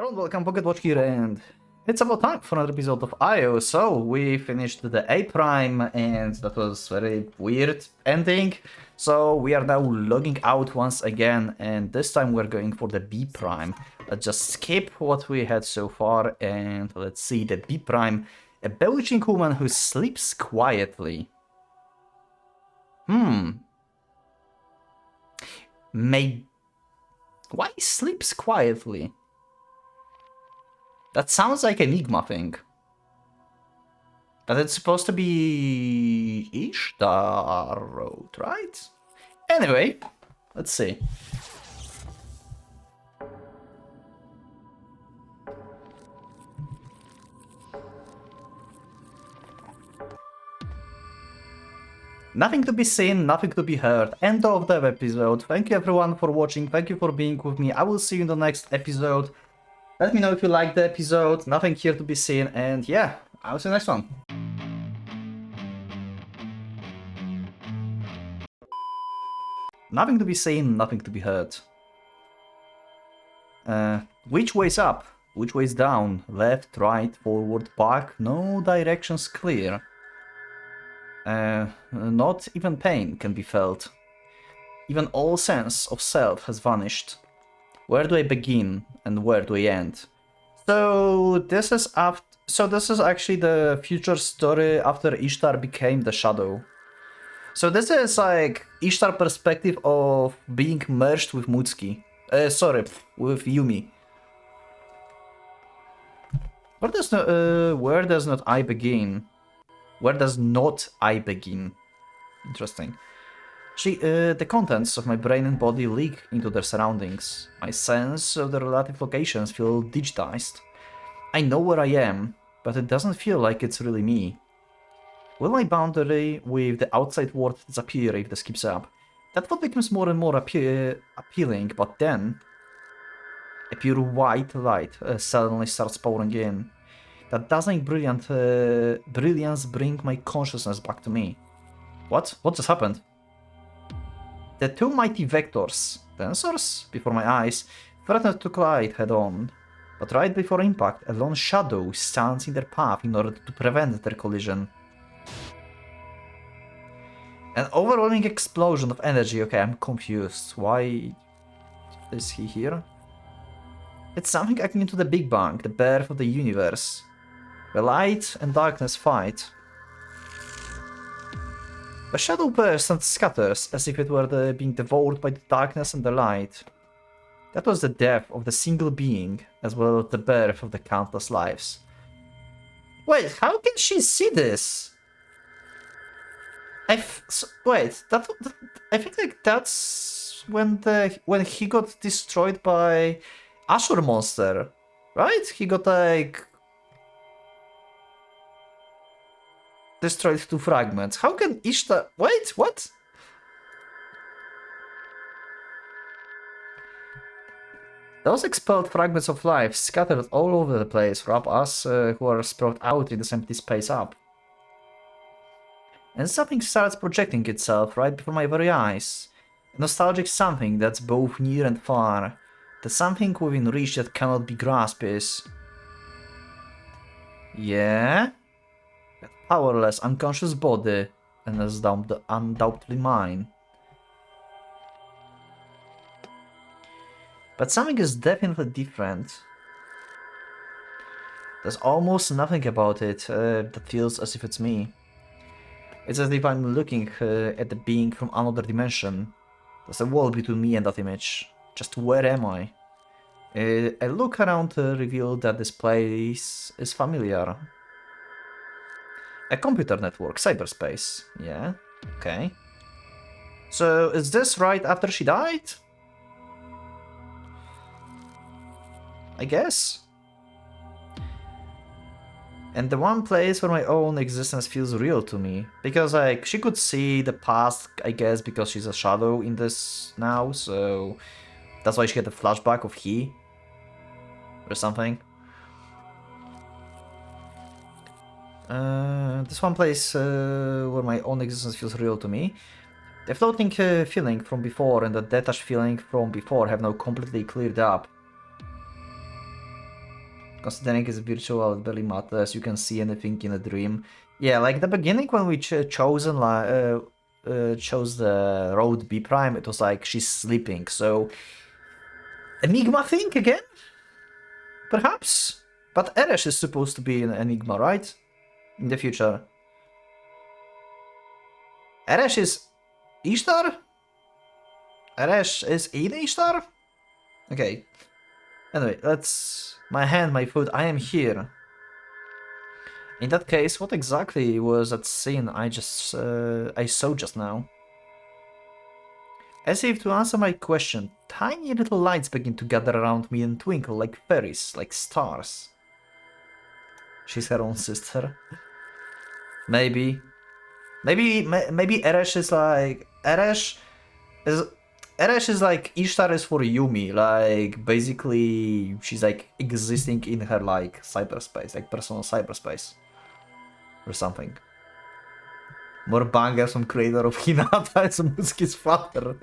Hello and welcome, PocketWatch here, and it's about time for another episode of IO. So, we finished the A Prime, and that was very weird ending. So, we are now logging out once again, and this time we're going for the B Prime. Let's just skip what we had so far, and let's see the B Prime. A bewitching woman who sleeps quietly. Why sleeps quietly? That sounds like an Enigma thing. But it's supposed to be Ishtar Road, right? Anyway, let's see. Nothing to be seen, nothing to be heard. End of the episode. Thank you everyone for watching. Thank you for being with me. I will see you in the next episode. Let me know if you liked the episode. Nothing here to be seen. And yeah, I'll see you next one. Nothing to be seen, nothing to be heard. Which way's up? Which way's down? Left, right, forward, back? No directions clear. Not even pain can be felt. Even all sense of self has vanished. Where do I begin and where do I end? So this is actually the future story after Ishtar became the Shadow. So this is like Ishtar perspective of being merged with Mutsuki. With Yumi. Where does not I begin? Where does not I begin? Interesting. The contents of my brain and body leak into their surroundings. My sense of the relative locations feel digitized. I know where I am, but it doesn't feel like it's really me. Will my boundary with the outside world disappear if this keeps up? That thought becomes more and more appealing, but then a pure white light suddenly starts pouring in. That dazzling brilliance bring my consciousness back to me. What? What just happened? The two mighty vectors, tensors, before my eyes, threatened to collide head-on. But right before impact, a lone shadow stands in their path in order to prevent their collision. An overwhelming explosion of energy. Okay, I'm confused. Why is he here? It's something akin to the Big Bang, the birth of the universe. Where light and darkness fight. The shadow bursts and scatters as if it were being devoured by the darkness and the light. That was the death of the single being, as well as the birth of the countless lives. Wait, how can she see this? I think like that's when he got destroyed by Ashur monster, right? He got like destroyed to fragments. How can Ishtar... Wait, what? Those expelled fragments of life scattered all over the place wrap us who are spread out in this empty space up. And something starts projecting itself right before my very eyes. A nostalgic something that's both near and far. The something within reach that cannot be grasped is... Yeah? That powerless, unconscious body, and is undoubtedly mine. But something is definitely different. There's almost nothing about it that feels as if it's me. It's as if I'm looking at the being from another dimension. There's a wall between me and that image. Just where am I? A look around revealed that this place is familiar. A computer network, cyberspace. Yeah, okay. So, is this right after she died? I guess. And the one place where my own existence feels real to me. Because, like, she could see the past, I guess, because she's a shadow in this now, so... That's why she had a flashback of he. Or something. This one place where my own existence feels real to me. The floating feeling from before and the detached feeling from before have now completely cleared up. Considering it's virtual, it barely matters. You can see anything in a dream. Yeah, like the beginning when we chose the road B prime, it was like she's sleeping. So Enigma thing again, perhaps. But Eresh is supposed to be an Enigma, right? In the future. Eresh is Ishtar? Eresh is in Ishtar? Okay. Anyway, that's my hand, my foot. I am here. In that case, what exactly was that scene I saw just now? As if to answer my question, tiny little lights begin to gather around me and twinkle like fairies, like stars. She's her own sister. Maybe Eresh is like Eresh is like Ishtar is for Yumi. Like basically, she's like existing in her like cyberspace, like personal cyberspace, or something. More bangers from creator of Hinata as Muski's father.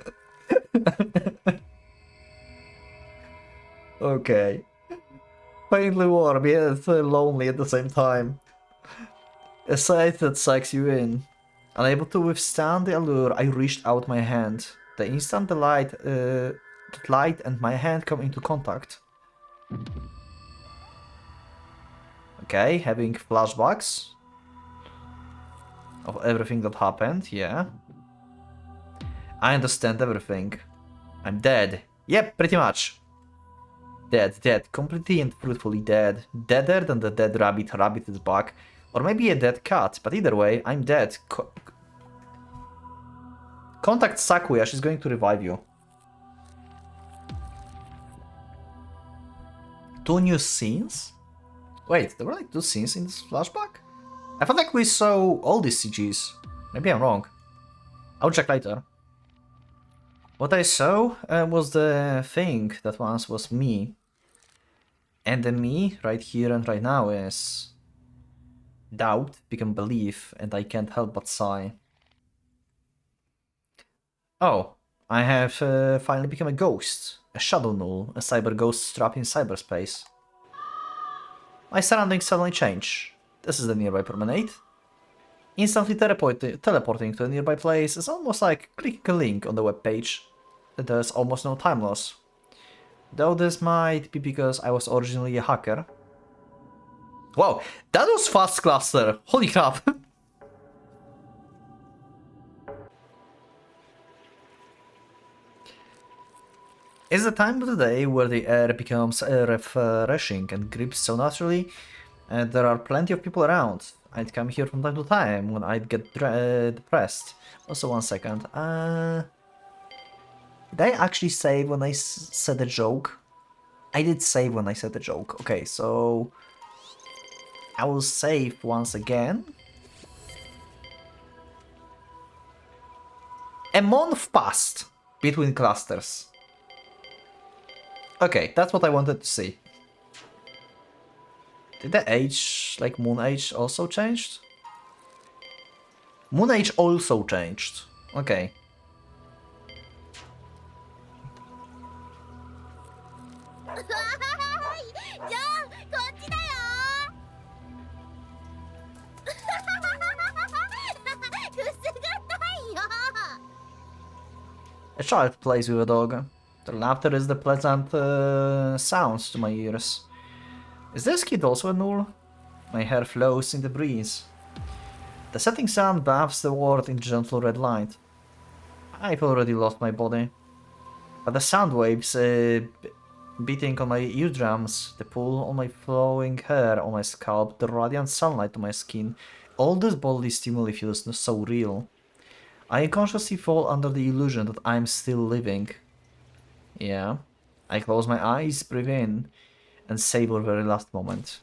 Okay. Faintly warm, yet lonely at the same time. A sight that sucks you in. Unable to withstand the allure, I reached out my hand. The instant the light and my hand come into contact. Okay, having flashbacks of everything that happened, yeah. I understand everything. I'm dead. Yep, pretty much. Dead. Completely and fruitfully dead. Deader than the dead rabbit. Rabbit is back. Or maybe a dead cat, but either way, I'm dead. Contact Sakuya, she's going to revive you. 2 new scenes? Wait, there were like 2 scenes in this flashback? I felt like we saw all these CGs. Maybe I'm wrong. I'll check later. What I saw was the thing that once was me. And the me, right here and right now, is doubt become belief, and I can't help but sigh. Oh, I have finally become a ghost. A shadow null, a cyber ghost trapped in cyberspace. My surroundings suddenly change. This is the nearby promenade. Instantly teleporting to a nearby place is almost like clicking a link on the web page. There's almost no time loss. Though this might be because I was originally a hacker. Wow, that was fast cluster! Holy crap! It's the time of the day where the air becomes refreshing and grips so naturally, and there are plenty of people around. I'd come here from time to time when I'd get depressed. Also, 1 second. Did I actually save when I said a joke? I did save when I said a joke. Okay, so I will save once again. A month passed between clusters. Okay, that's what I wanted to see. Did the age, like moon age, also changed? Moon age also changed. Okay. A child plays with a dog. The laughter is the pleasant sounds to my ears. Is this kid also a null? My hair flows in the breeze. The setting sun bathes the world in gentle red light. I've already lost my body. But the sound waves beating on my eardrums, the pull on my flowing hair on my scalp, the radiant sunlight on my skin, all this bodily stimuli feels so real. I unconsciously fall under the illusion that I'm still living. Yeah. I close my eyes, breathe in, and savor very last moment.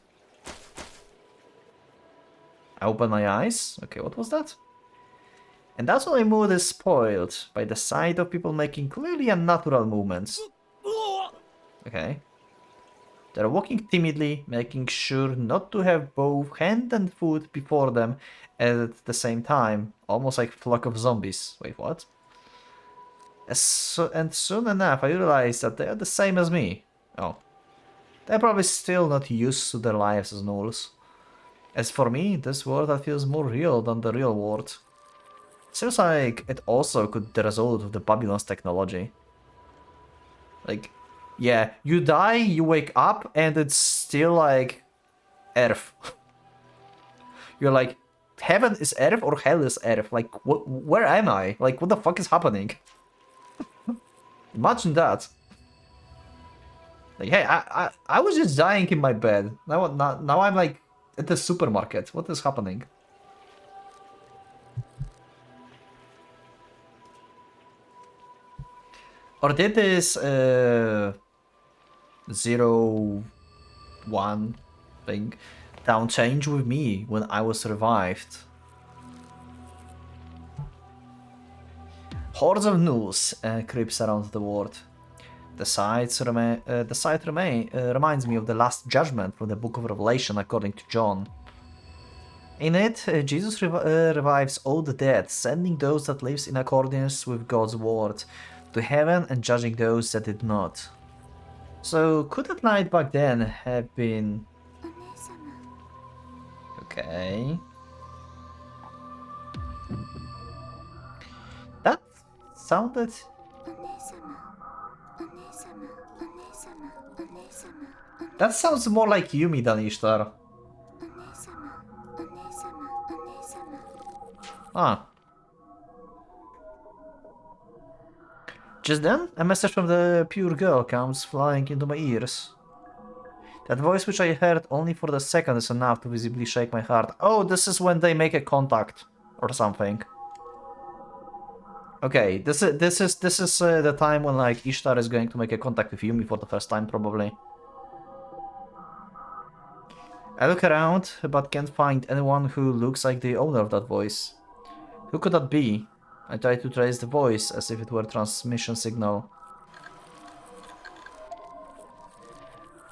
I open my eyes. Okay, what was that? And that's when my mood is spoiled by the sight of people making clearly unnatural movements. Okay. They're walking timidly, making sure not to have both hand and foot before them at the same time, almost like a flock of zombies. Wait, what? And soon enough, I realized that they're the same as me. Oh. They're probably still not used to their lives as gnolls. As for me, this world that feels more real than the real world. Seems like it also could be the result of the Babylon's technology. Like, yeah, you die, you wake up, and it's still like Earth. You're like, heaven is Earth or hell is Earth? Like, where am I? Like, what the fuck is happening? Imagine that. Like, hey, I was just dying in my bed. Now I'm like at the supermarket. What is happening? Or did this 0-1 thing down change with me when I was revived? Hordes of gnolls creeps around the world. The site reminds me of the Last Judgment from the Book of Revelation according to John. In it, Jesus revives all the dead, sending those that lives in accordance with God's word to heaven and judging those that did not. So could that night back then have been... Okay... That sounded... That sounds more like Yumi than Ishtar. Ah. Just then, a message from the pure girl comes flying into my ears. That voice which I heard only for the second is enough to visibly shake my heart. Oh, this is when they make a contact or something. Okay, this is the time when like Ishtar is going to make a contact with Yumi for the first time, probably. I look around, but can't find anyone who looks like the owner of that voice. Who could that be? I try to trace the voice as if it were a transmission signal.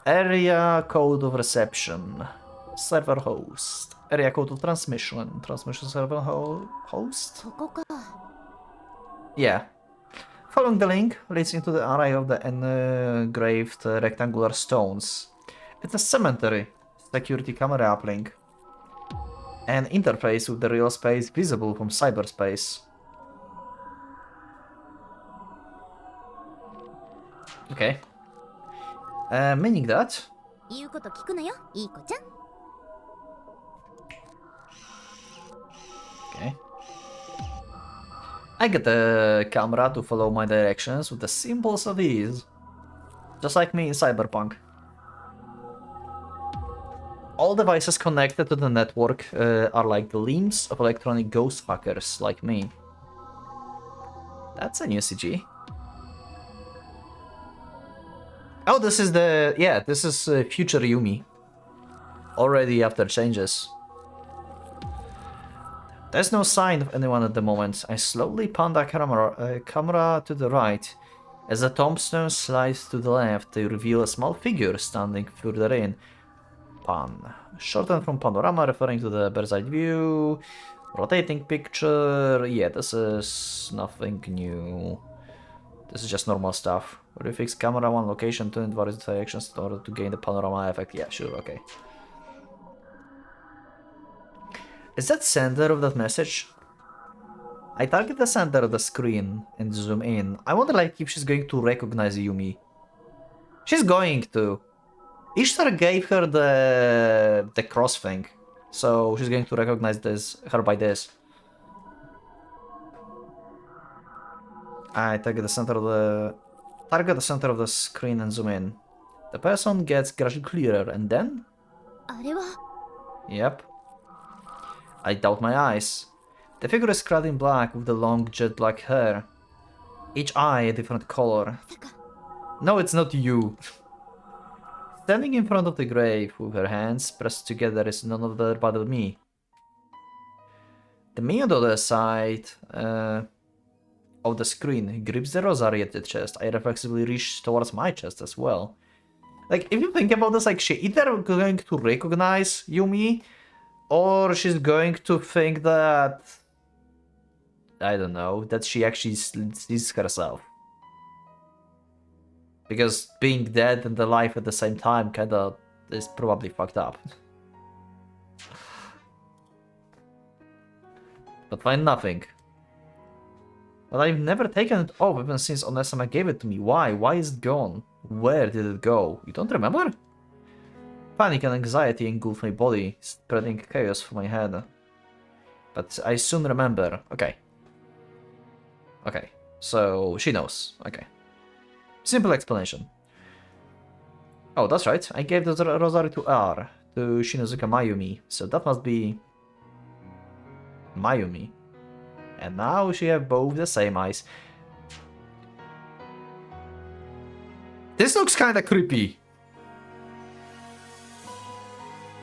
Area code of reception. Server host. Area code of transmission. Transmission server host? Yeah. Following the link leads into the array of the engraved rectangular stones. It's a cemetery. Security camera uplink. An interface with the real space visible from cyberspace. Okay. Meaning that... Okay. I get the camera to follow my directions with the symbols of ease. Just like me in Cyberpunk. All devices connected to the network are like the limbs of electronic ghost hackers like me. That's a new CG. Oh, this is the... Yeah, this is future Yumi. Already after changes. There's no sign of anyone at the moment. I slowly pan the camera to the right. As the tombstone slides to the left, they reveal a small figure standing further in. Pan. Shortened from panorama, referring to the bird's eye view. Rotating picture. Yeah, this is nothing new. This is just normal stuff. Refix camera, one location, turn in various directions in order to gain the panorama effect. Yeah, sure, okay. Is that center of that message? I target the center of the screen and zoom in. I wonder like if she's going to recognize Yumi. She's going to. Ishtar gave her the cross thing, so she's going to recognize her by this. I target the center of the screen and zoom in. The person gets gradually clearer, and then... Yep. I doubt my eyes. The figure is clad in black with the long jet black hair. Each eye a different color. No, it's not you. Standing in front of the grave with her hands pressed together is none other but me. The me on the other side of the screen grips the rosary at the chest. I reflexively reach towards my chest as well. Like, if you think about this, like, she either going to recognize Yumi, or she's going to think that... I don't know, that she actually sees herself. Because being dead and alive at the same time kinda is probably fucked up. But find nothing. But I've never taken it off even since Onesama gave it to me. Why? Why is it gone? Where did it go? You don't remember? Panic and anxiety engulfed my body, spreading chaos through my head. But I soon remember. Okay. Okay. So she knows. Okay. Simple explanation. Oh, that's right. I gave the rosary to R, to Shinozuka Mayumi. So that must be Mayumi. And now she have both the same eyes. This looks kinda creepy.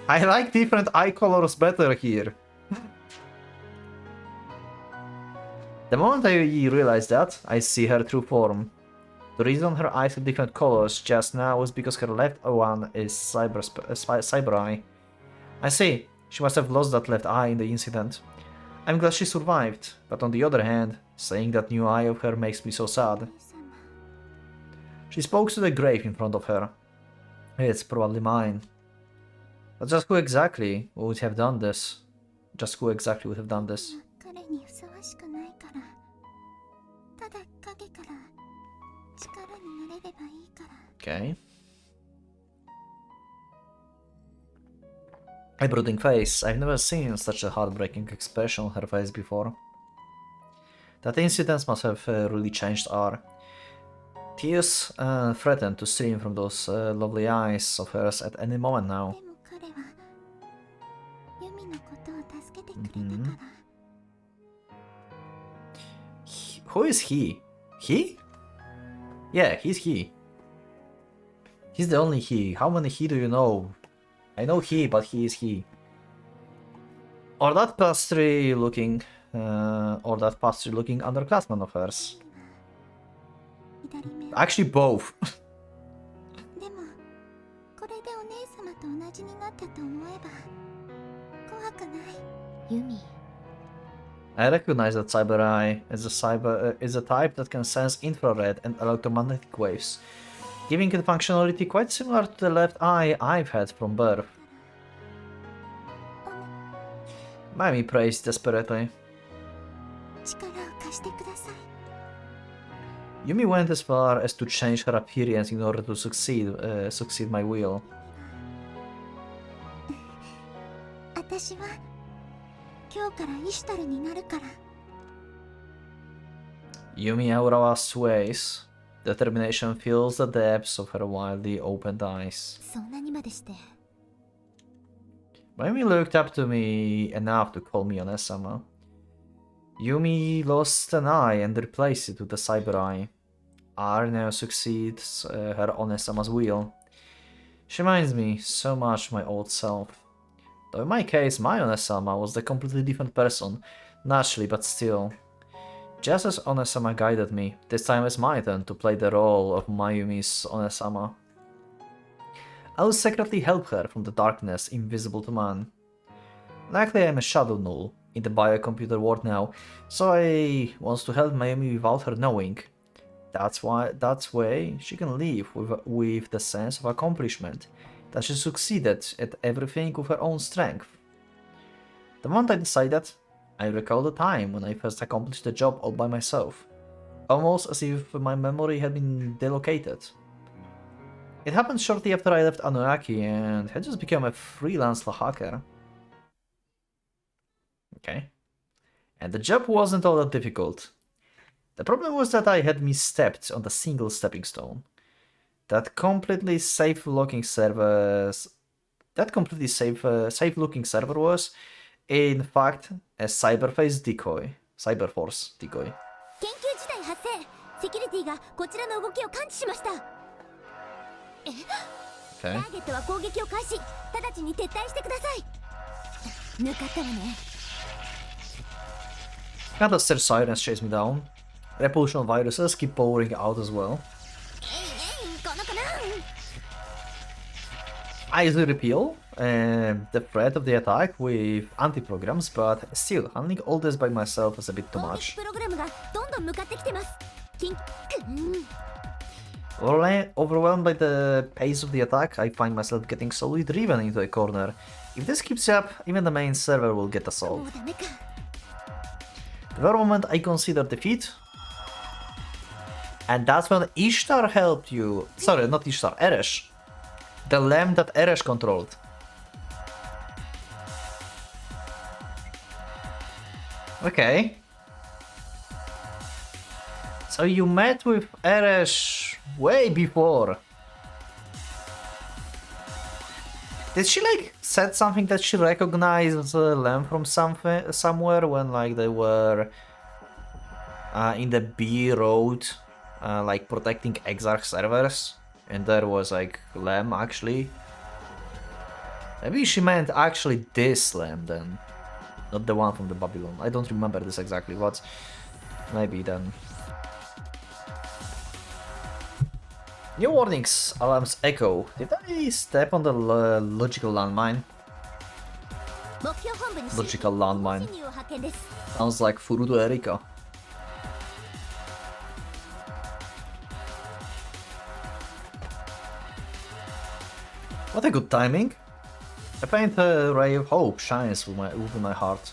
I like different eye colors better here. The moment I realize that, I see her true form. The reason her eyes have different colors just now is because her left one is cyber eye. I see, she must have lost that left eye in the incident. I'm glad she survived, but on the other hand, seeing that new eye of her makes me so sad. She spoke to the grave in front of her. It's probably mine. But just who exactly would have done this? Just who exactly would have done this? Okay. A brooding face. I've never seen such a heartbreaking expression on her face before. That incident must have really changed R. Tears threatened to stream from those lovely eyes of hers at any moment now. Mm-hmm. Who is he? He? Yeah, he's he. He's the only he. How many he do you know? I know he, but he is he. Or that pastry looking underclassman of hers. Actually, both. I recognize that cyber eye as a type that can sense infrared and electromagnetic waves, giving it functionality quite similar to the left eye I've had from birth. Mami prays desperately. Yumi went as far as to change her appearance in order to succeed my will. Yumi aura sways. Determination fills the depths of her wildly opened eyes. Yumi looked up to me enough to call me Onesama. Yumi lost an eye and replaced it with a cyber eye. R now succeeds her Onesama's will. She reminds me so much of my old self. Though in my case, my Onesama was a completely different person, naturally but still. Just as Onesama guided me, this time it's my turn to play the role of Mayumi's Onesama. I will secretly help her from the darkness invisible to man. Likely I'm a shadow null in the biocomputer world now, so I want to help Mayumi without her knowing. That's way she can live with the sense of accomplishment, that she succeeded at everything with her own strength. The moment I decided, I recall the time when I first accomplished the job all by myself, almost as if my memory had been delocated. It happened shortly after I left Anuaki and had just become a freelance hacker. Okay. And the job wasn't all that difficult. The problem was that I had misstepped on the single stepping stone. That completely safe-looking server was, in fact, a Cyberforce decoy. Okay. Catastrophe sirens chase me down. Repulsion viruses keep pouring out as well. I easily repel the threat of the attack with anti-programs, but still, handling all this by myself is a bit too much. Overwhelmed by the pace of the attack, I find myself getting slowly driven into a corner. If this keeps up, even the main server will get assaulted. The very moment I consider defeat, and that's when Ishtar helped you. Sorry, not Ishtar, Eresh. The lamb that Eresh controlled. Okay. So you met with Eresh way before. Did she like said something that she recognized Lamb from somewhere when like they were in the B road, like protecting Exarch servers, and there was like Lamb actually? Maybe she meant actually this Lamb then, not the one from the Babylon. I don't remember this exactly, but maybe then. New warnings, alarms echo. Did I step on the logical landmine? Logical landmine. Sounds like Furudo Erika. What a good timing. A faint ray of hope shines within my heart.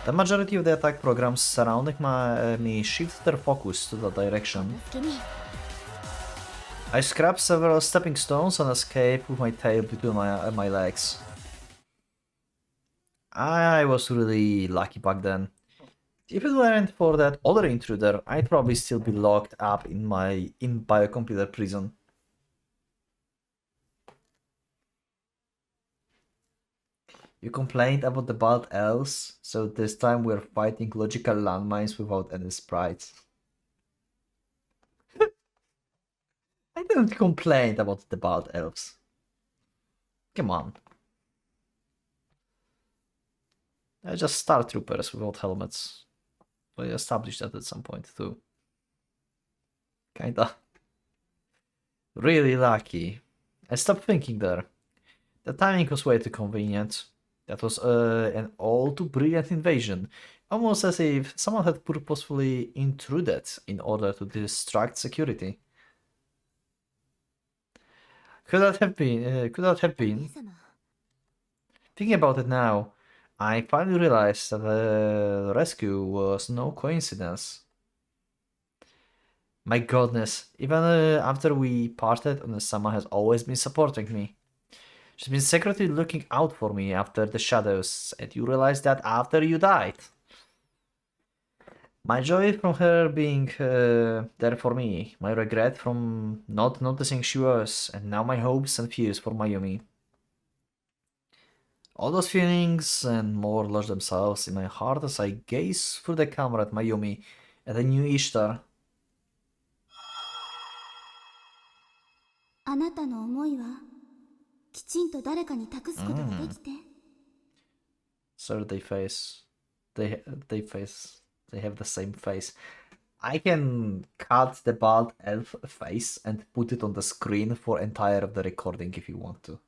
The majority of the attack programs surrounding me shift their focus to that direction. I scrap several stepping stones and escape with my tail between my legs. I was really lucky back then. If it weren't for that other intruder, I'd probably still be locked up in my biocomputer prison. You complained about the bald elves, so this time we're fighting logical landmines without any sprites. I didn't complain about the bald elves. Come on. They're just Star Troopers without helmets. We established that at some point too. Kinda. Really lucky. I stopped thinking there. The timing was way too convenient. That was an all too brilliant invasion, almost as if someone had purposefully intruded in order to distract security. Could that have been? Could that have been? Thinking about it now, I finally realized that the rescue was no coincidence. My goodness, even after we parted, Onesama has always been supporting me. She's been secretly looking out for me after the shadows, and you realized that after you died. My joy from her being there for me, my regret from not noticing she was, and now my hopes and fears for Mayumi. All those feelings and more lodge themselves in my heart as I gaze through the camera at Mayumi and the new Ishtar. So they have the same face. I can cut the bald elf face and put it on the screen for entire of the recording if you want to.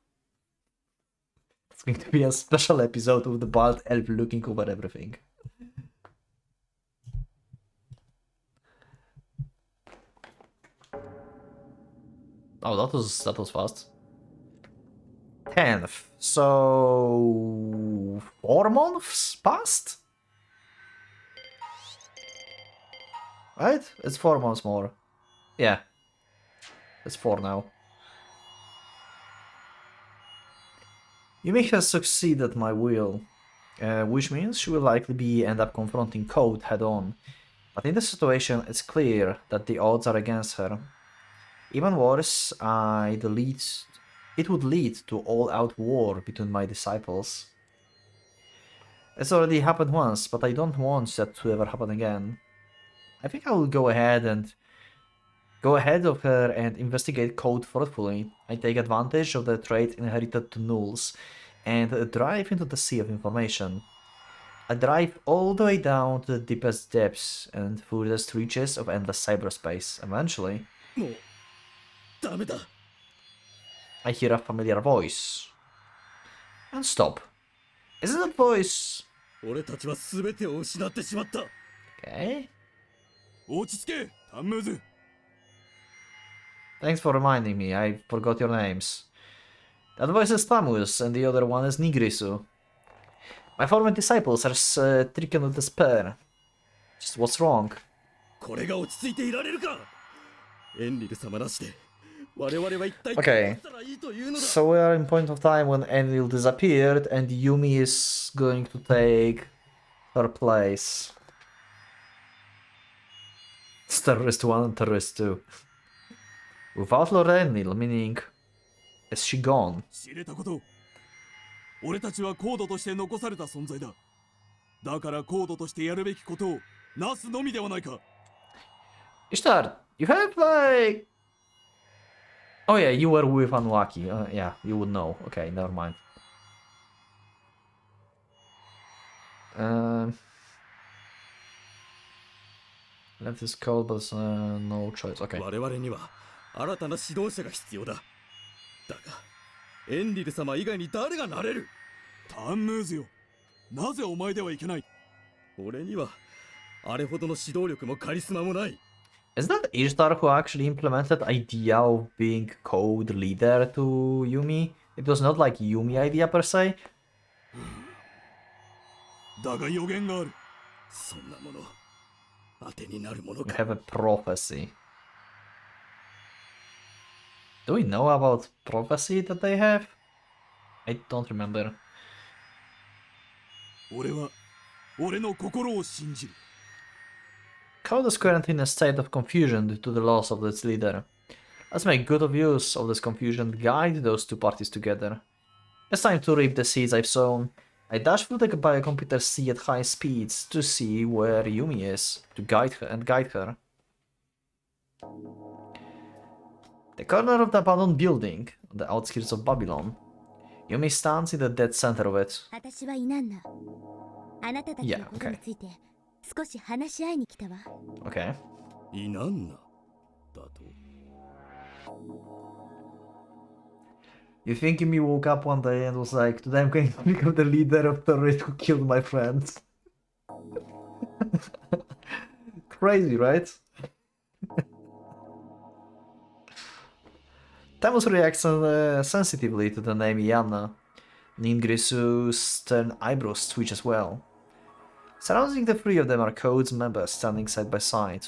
It's going to be a special episode with the bald elf looking over everything. Oh, that was fast. 10th. So 4 months passed? Right? It's 4 months more. Yeah. It's 4 now. Yumi has succeeded my will, which means she will likely end up confronting Code head on. But in this situation, it's clear that the odds are against her. Even worse, it would lead to all-out war between my disciples. It's already happened once, but I don't want that to ever happen again. I think I will go ahead of her and investigate Code thoughtfully. I take advantage of the trait inherited to nulls and dive into the sea of information. I dive all the way down to the deepest depths and furthest reaches of endless cyberspace. Eventually, I hear a familiar voice. And stop. Isn't that voice... Okay. Thanks for reminding me, I forgot your names. That voice is Tamus, and the other one is Nigrisu. My former disciples are stricken with despair. Just what's wrong? Okay, so we are in point of time when Enlil disappeared and Yumi is going to take her place. It's Terrorist 1 and Terrorist 2. Without Lord Enlil, meaning... is she gone? 俺たちはコードとして残された存在だ。だからコードとしてやるべきことをなすのみではないか。Ishtar, you have like... Oh yeah, you were with Unlucky. Yeah, you would know. Okay, never mind. Left is cold, but no choice. Okay. 我々には新たな指導者が必要だ。だが、エンリル様以外に誰がなれる？タンムーズよ。なぜお前ではいけない？俺にはあれほどの指導力もカリスマもない。Is that Ishtar who actually implemented idea of being code leader to Yumi? It was not like Yumi idea per se. だが予言がある。そんなもの当てになるもの We か。 have a prophecy. Do we know about prophecy that they have? I don't remember. 俺は俺の心を信じる。Code is currently in a state of confusion due to the loss of its leader. Let's make good of use of this confusion and guide those two parties together. It's time to reap the seeds I've sown. I dash through the biocomputer sea at high speeds to see where Yumi is, to guide her. The corner of the abandoned building, on the outskirts of Babylon. Yumi stands in the dead center of it. Yeah, okay. Okay. イナンナだと。You think Yumi woke up one day and was like, today I'm going to become the leader of terrorists who killed my friends. Crazy, right? Tamus reacts sensitively to the name Iana. Ningrisu's stern eyebrows twitch as well. Surrounding the three of them are Code's members standing side by side.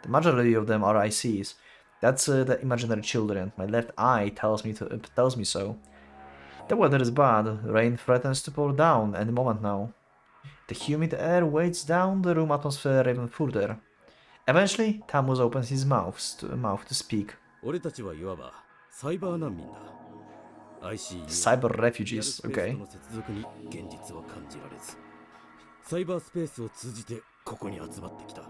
The majority of them are ICs. That's the imaginary children. My left eye tells me so. The weather is bad. Rain threatens to pour down any moment now. The humid air weighs down the room atmosphere even further. Eventually, Tamus opens his mouth to speak. 俺たちはいわばサイバー難民だ。Cyber refugees, okay. の接続に現実は感じられず、サイバースペースを通じてここに集まってきた。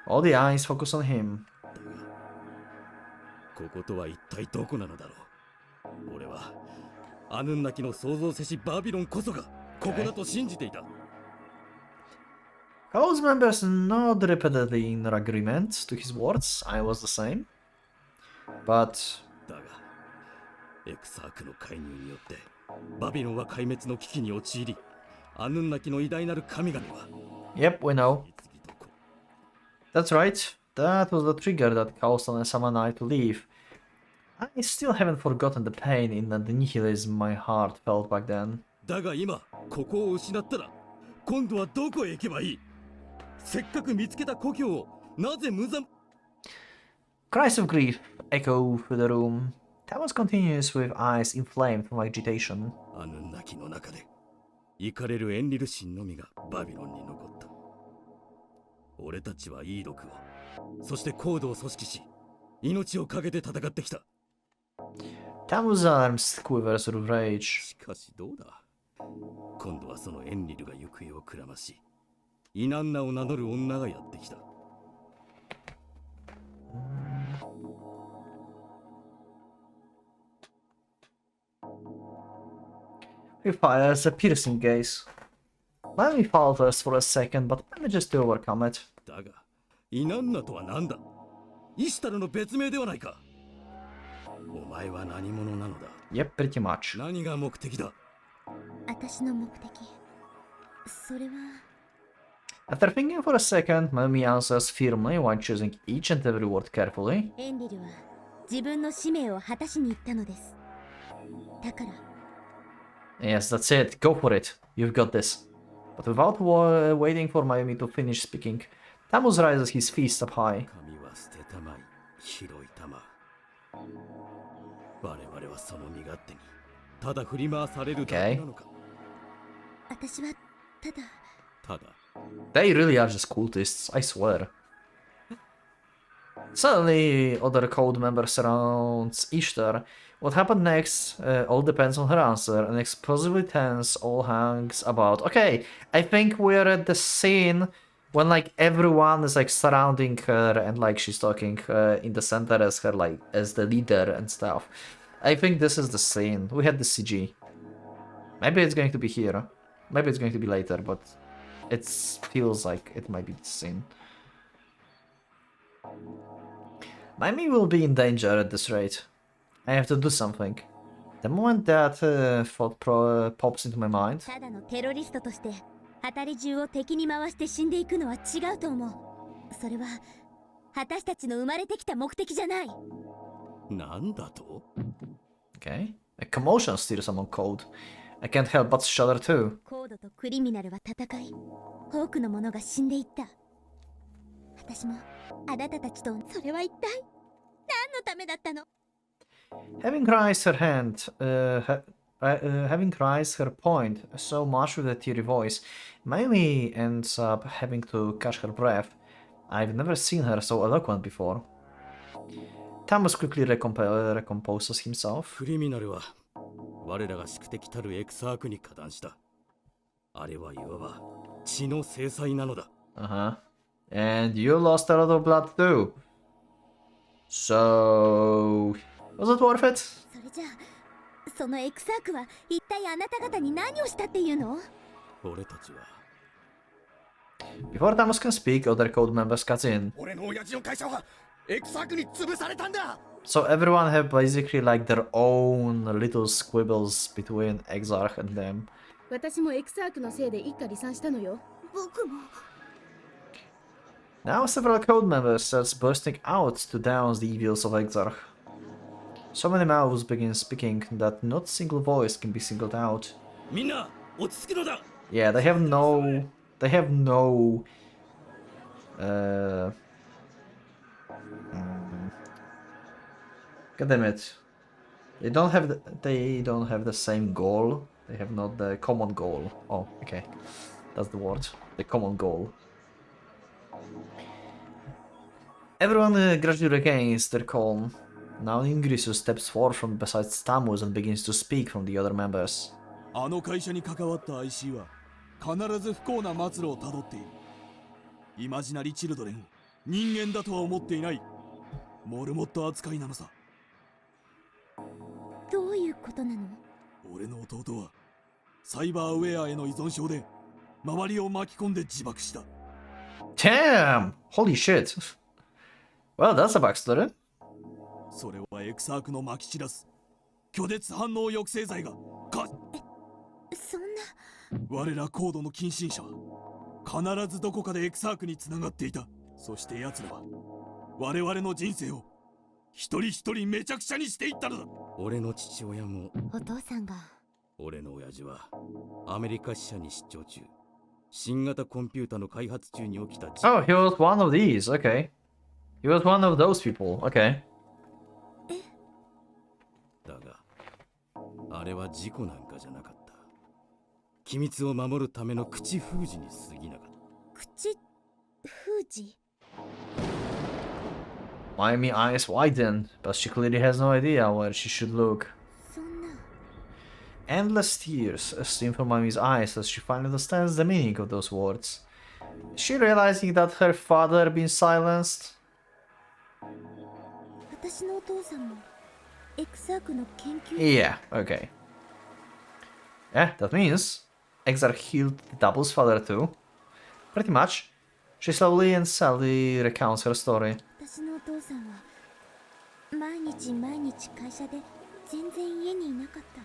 All the eyes focus on him. こことは一体どこなのだろう。俺はアヌンナキの創造せしバビロンこそがここだと信じていた。Code's members nod repeatedly in agreement to his words. I was the same. But だが、エクサークの介入によってバビロンは壊滅の危機に陥り、アヌンナキの偉大なる神々は。Yep, we know. That's right. That was the trigger that caused Onesama and I to leave. I still haven't forgotten the pain in the nihilism my heart felt back then. だが今、ここを失ったら、今度はどこへ行けばいい？せっかく見つけた故郷をなぜ無残。Cries of grief echo through the room. Tamus continues with eyes inflamed from agitation. アヌンナキの中で、イカれるエンリル神のみがバビロンに残った。俺たちはイードクを、そしてコードを組織し、命を懸けて戦ってきた。Tamus' arms quivers with rage. しかしどうだ。今度はそのエンリルが行方をくらまし、イナンナを名乗る女がやってきた。He fires a piercing gaze. Lemmy falters for a second, but manages to overcome it. だが、イナンナとは何だ？イシュタルの別名ではないか。お前は何者なのだ？ Yep, pretty much. 何が目的だ？私の目的、それは After thinking for a second, Mayumi answers firmly while choosing each and every word carefully. エンリルは自分の使命を果たしに行ったのです。だから Yes, that's it. Go for it. You've got this. But without waiting for Mayumi to finish speaking, Tamus raises his fist up high. 神は捨てたまい広い玉我々はその身勝手にただ振り回されるだけなのか私はただただ They really are just cultists, I swear. Suddenly, other code member surrounds Ishtar. What happened next all depends on her answer. An explosively tense all hangs about. Okay, I think we're at the scene when like everyone is like surrounding her and like she's talking in the center as her like as the leader and stuff. I think this is the scene. We had the CG. Maybe it's going to be here. Maybe it's going to be later, but it feels like it might be the scene. Mimi will be in danger at this rate. I have to do something. The moment that thought pops into my mind. ただのテロリストとして辺り中を敵に回して死んでいくのは違うと思う。それは私たちの生まれてきた目的じゃない。なんだと Okay. A commotion stirs among code. I can't help but shudder too. コードとクリミナルは戦い、多くの者が死んでいった。私もあなたたちとそれは一体何のためだったの？ Having raised her hand, having raised her point so much with a teary voice, Mayumi ends up having to catch her breath. I've never seen her so eloquent before. Tamus quickly recomposes himself. クリミナルは我らが宿敵たるエクサークに加担した。あれはいわば血の制裁なのだ。Uh-huh. And you lost a lot of blood too. So... was it worth it? それじゃあ、そのエクサークは一体あなた方に何をしたっていうの？俺たちは Before Tamus can speak, other code members cut in. 俺の親父の会社はエクサークに潰されたんだ。 So everyone have basically like their own little squibbles between Exarch and them. 私もエクサークのせいで一家離散したのよ。僕も。Now several code members starts bursting out to denounce the evils of Exarch. So many mouths begin speaking that not a single voice can be singled out. みんな落ち着くのだ。 Yeah, they have no... God damn it. They don't have the same goal. They have not the common goal. Oh, okay. That's the word. The common goal. Everyone gradually regains their calm. Now Ingrisu steps forward from beside Tamus and begins to speak from the other members. あの会社に関わった IC は必ず不幸な末路をたどっている。イマジナリチルドレンを人間だとは思っていない。モルモット扱いなのさ。どういうことなの？俺の弟はサイバーウェアへの依存症で周りを巻き込んで自爆した。Damn! Holy shit. Well, that's a backstory. それはエクサークのまき散らす拒絶反応抑制剤がそんな。我らコードの近親者は必ずどこかでエクサークにつながっていた。そして奴らは我々の人生を一人一人めちゃくちゃにしていったのだ。俺の父親もお父さんが。俺の親父はアメリカ支社に出張中。新型コンピュータの開発中に起きた。 Oh, he was one of these. Okay. He was one of those people. Okay. だがあれは事故なんかじゃなかった。機密を守るための口封じに過ぎなかった。口封じ。Mayumi eyes widen, but she clearly has no idea where she should look. そんな。 Endless tears stream from Mayumi's eyes as she finally understands the meaning of those words. Is she realizing that her father had been silenced? 私のお父さんもエクサークの研究。 Yeah, okay. Yeah, that means Exarch healed the Double's father too. Pretty much. She slowly and sadly recounts her story. 私のお父さんは毎日毎日会社で全然家にいなかった。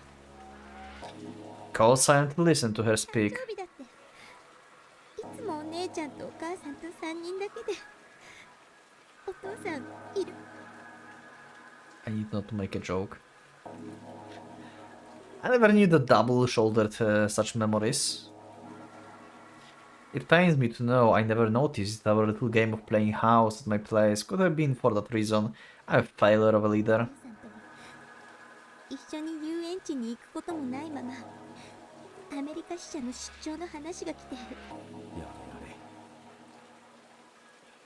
Cole silently listened to her speak. 誕生日だっていつもお姉ちゃんとお母さんと3人だけで。お父さんいる。 I need not to make a joke. I never knew the double-shouldered such memories. It pains me to know I never noticed our little game of playing house at my place could have been for that reason. I'm a failure of a leader. 一緒に遊園地に行くこともないままアメリカ支社の出張の話が来て。やれやれ、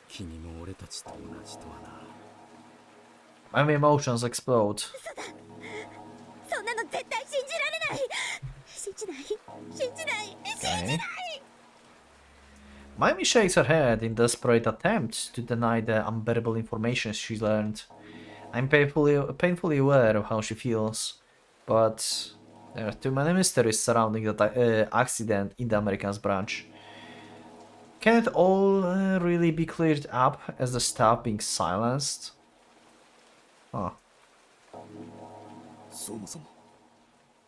君も俺たちと同じとはな。My emotions explode. そんなの絶対信じられない。信じない信じない信じない。 Mayumi shakes her head in desperate attempt to deny the unbearable information she learned. I'm painfully aware of how she feels, but there are too many mysteries surrounding the accident in the Americans branch. Can it all really be cleared up as the staff being silenced? Huh. そもそも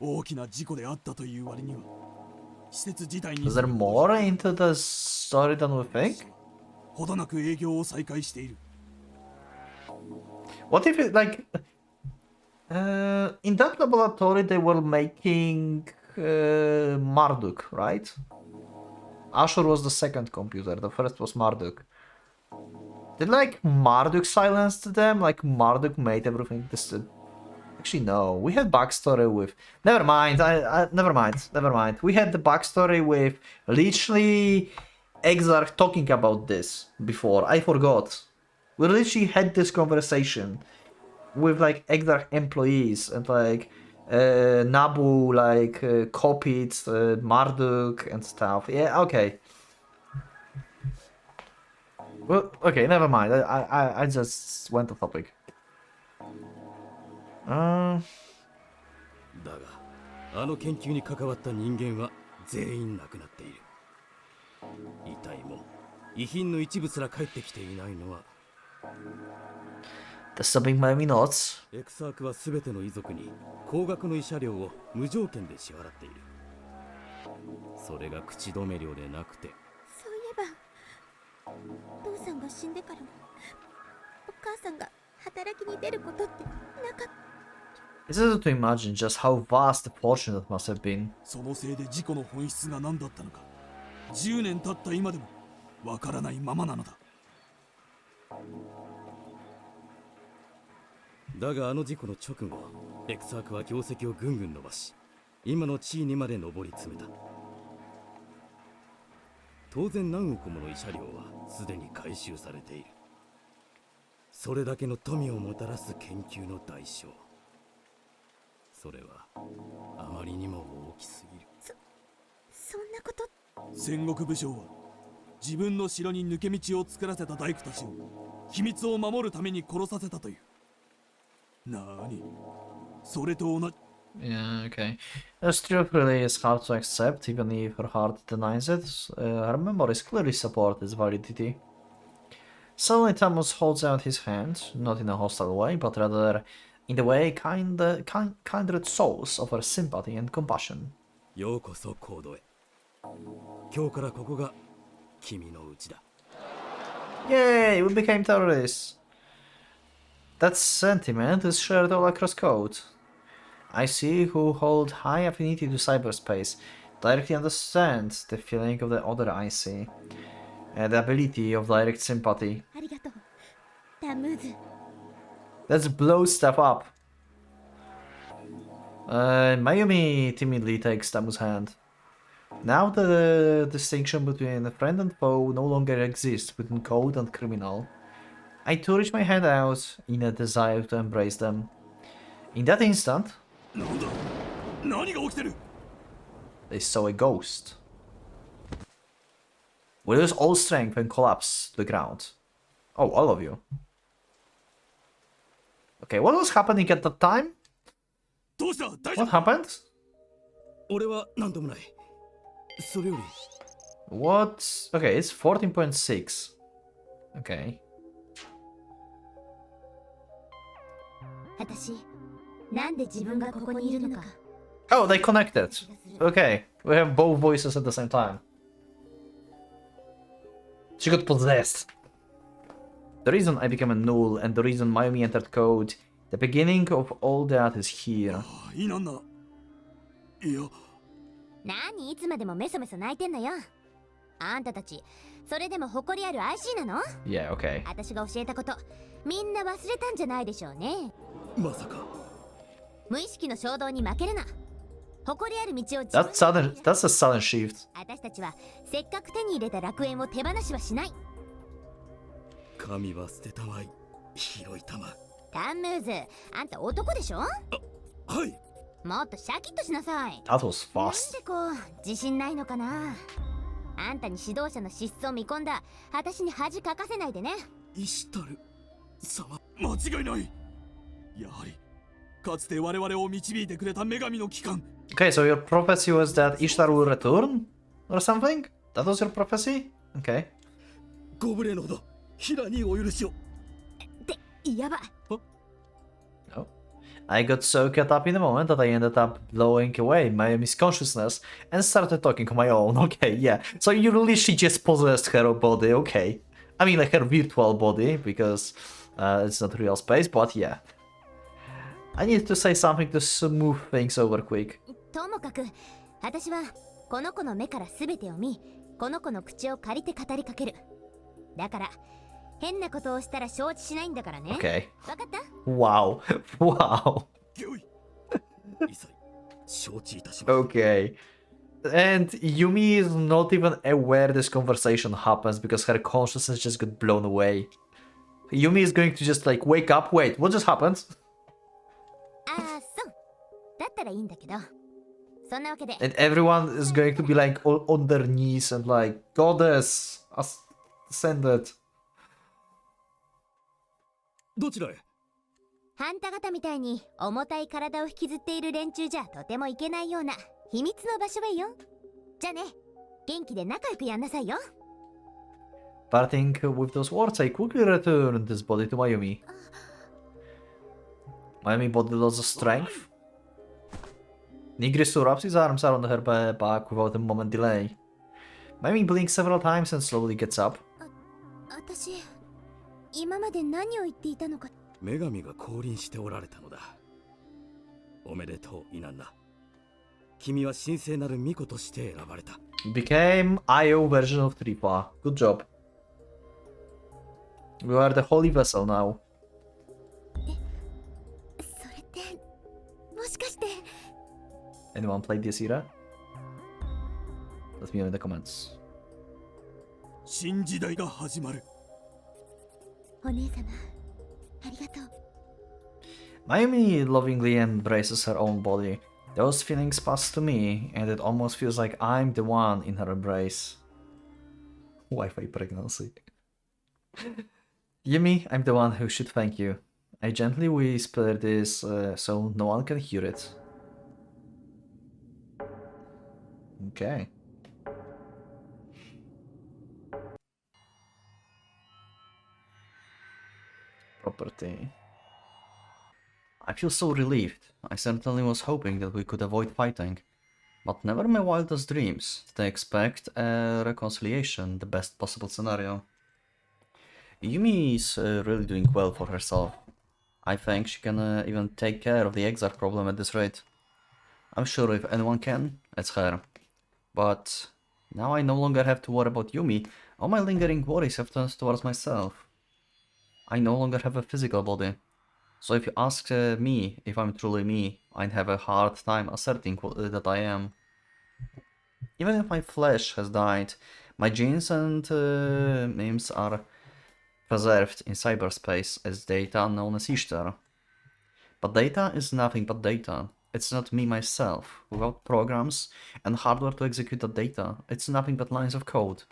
大きな事故であったという割には施設自体に Is there more into the story than we think? ほどなく営業を再開している。 What if it, like, in that laboratory they were making Marduk, right? Ashur was the second computer, the first was Marduk. Did, like, Marduk silence them? Like, Marduk made everything this... Actually, no. We had backstory with... Never mind. Never mind. We had the backstory with literally Exarch talking about this before. I forgot. We literally had this conversation with, like, Exarch employees and, like, Nabu, like, copied Marduk and stuff. Yeah, okay. Well, okay, never mind. I just went off topic. だがあの研究に関わった人間は全員亡くなっている。遺体も遺品の一部すら帰ってきていないのは There's something Mayumi notes. エクサークは全ての遺族に高額の慰謝料を無条件で支払っている。それが口止め料でなくて、そういえばお父さんが死んでからもお母さんが働きに出ることってなかった。 It's easy to imagine just how vast the fortune that must have been. そのせいで事故の本質が何だったのか10年経った今でもわからないままなのだ。だがあの事故の直後、エクサークは業績をぐんぐん伸ばし、今の地位にまで上り詰めた。当然何億もの慰謝料はすでに回収されている。それだけの富をもたらす研究の代償、それはあまりにも大きすぎる。そんなこと。戦国武将は自分の城に抜け道を作らせた大工たちを秘密を守るために殺させたという。なに、それと同じ。 Yeah, okay. The truth really is hard to accept, even if her heart denies it. Her memories clearly support its validity. Suddenly Thomas holds out his hand, not in a hostile way, but rather in the way kindred souls offer sympathy and compassion. ようこそコードへ。今日からここが君の家だ。 Yay, we became terrorists! That sentiment is shared all across code. I see who hold high affinity to cyberspace directly understand the feeling of the other I see, and the ability of direct sympathy. ありがとうタムーズ。 Let's blow stuff up. Mayumi timidly takes Tamu's hand. Now the distinction between friend and foe no longer exists between code and criminal. I too reach my hand out in a desire to embrace them. In that instant, なんだ、何が起きてる。 they saw a ghost. We lose all strength and collapse to the ground. Oh, all of you. Okay, what was happening at that time? どうした、大丈 What 夫。 happened? 俺は何ともない。それより What? Okay, it's 14.6. Okay. 私なんで自分がここにいるのか。 Oh, they connected. Okay, we have both voices at the same time. She got possessed. The reason I became a null and the reason Mayumi entered code, the beginning of all that is here. いいなんだ。いや、何いつまでもメソメソ泣いてんのよ。あんたたちそれでも誇りある IC なの？ Yeah, okay. 私が教えたことみんな忘れたんじゃないでしょうね。まさか無意識の衝動に負けるな。誇りある道を That's a sudden shift. 私たちはせっかく手に入れた楽園を手放しはしない。神は捨てたまい広い玉。タンムーズ、あんた男でしょ？はい。もっとシャキッとしなさい。 That was なん fast. でこう自信ないのかな。あんたに指導者の資質を見込んだ私に恥かかせないでね。石たる様、間違いない。やはりかつて我々を導いてくれた女神の機関。 Okay, so your prophecy was that Ishtar will return? Or something? That was your prophecy? Okay. ご無礼のほど平にお許しを。ってやば。 Oh. I got so caught up in the moment that I ended up blowing away Mayumi's consciousness and started talking on my own. Okay, yeah. So you literally just possessed her body, okay. I mean, like her virtual body, because it's not real space, but yeah. I need to say something to smooth things over quick. ともかく私はこの子の目から全てを見、この子の口を借りて語りかける。だから変なことをしたら承知しないんだからね。 Okay. わかった？ Wow. Wow. 御意。一切承知いたします。 Okay. And Yumi is not even aware this conversation happens because her consciousness just got blown away. Yumi is going to just like wake up. Wait, what just happened? ああ、そう。だったらいいんだけど。そんなわけで。 And everyone is going to be like on their knees and like, Goddess, ascended. どちらへ？ハンタ方みたいに重たい体を引きずっている連中じゃとてもいけないような秘密の場所へよ。じゃあね、元気で仲良くやんなさいよ。 Parting with those words, I quickly returned this body to Mayumi. Mayumi body loses strength. Nigrisu wraps his arms around her back without a moment delay. Mayumi blinks several times and slowly gets up. 私、今まで何を言っていたのか。女神が降臨しておられたのだ。おめでとう、イナンナ。君は神聖なる巫女として選ばれた。Became IO version of Tripa. Good job. You are the holy vessel now. それってもしかして。 Anyone played this era? Let me know in the comments. 新時代が始まる。お姉様、ありがとう。 Mayumi lovingly embraces her own body. Those feelings pass to me, and it almost feels like I'm the one in her embrace. Wi-Fi pregnancy. Yumi, I'm the one who should thank you. I gently whisper this so no one can hear it. Okay. Property. I feel so relieved. I certainly was hoping that we could avoid fighting. But never in my wildest dreams did I expect a reconciliation, the best possible scenario. Yumi is really doing well for herself. I think she can even take care of the exarch problem at this rate. I'm sure if anyone can, it's her. But now I no longer have to worry about Yumi. All my lingering worries have turned towards myself. I no longer have a physical body. So if you ask me if I'm truly me, I'd have a hard time asserting that I am. Even if my flesh has died, my genes and memes are preserved in cyberspace as data known as Ishtar. But data is nothing but data. It's not me myself. Without programs and hardware to execute the data, it's nothing but lines of code.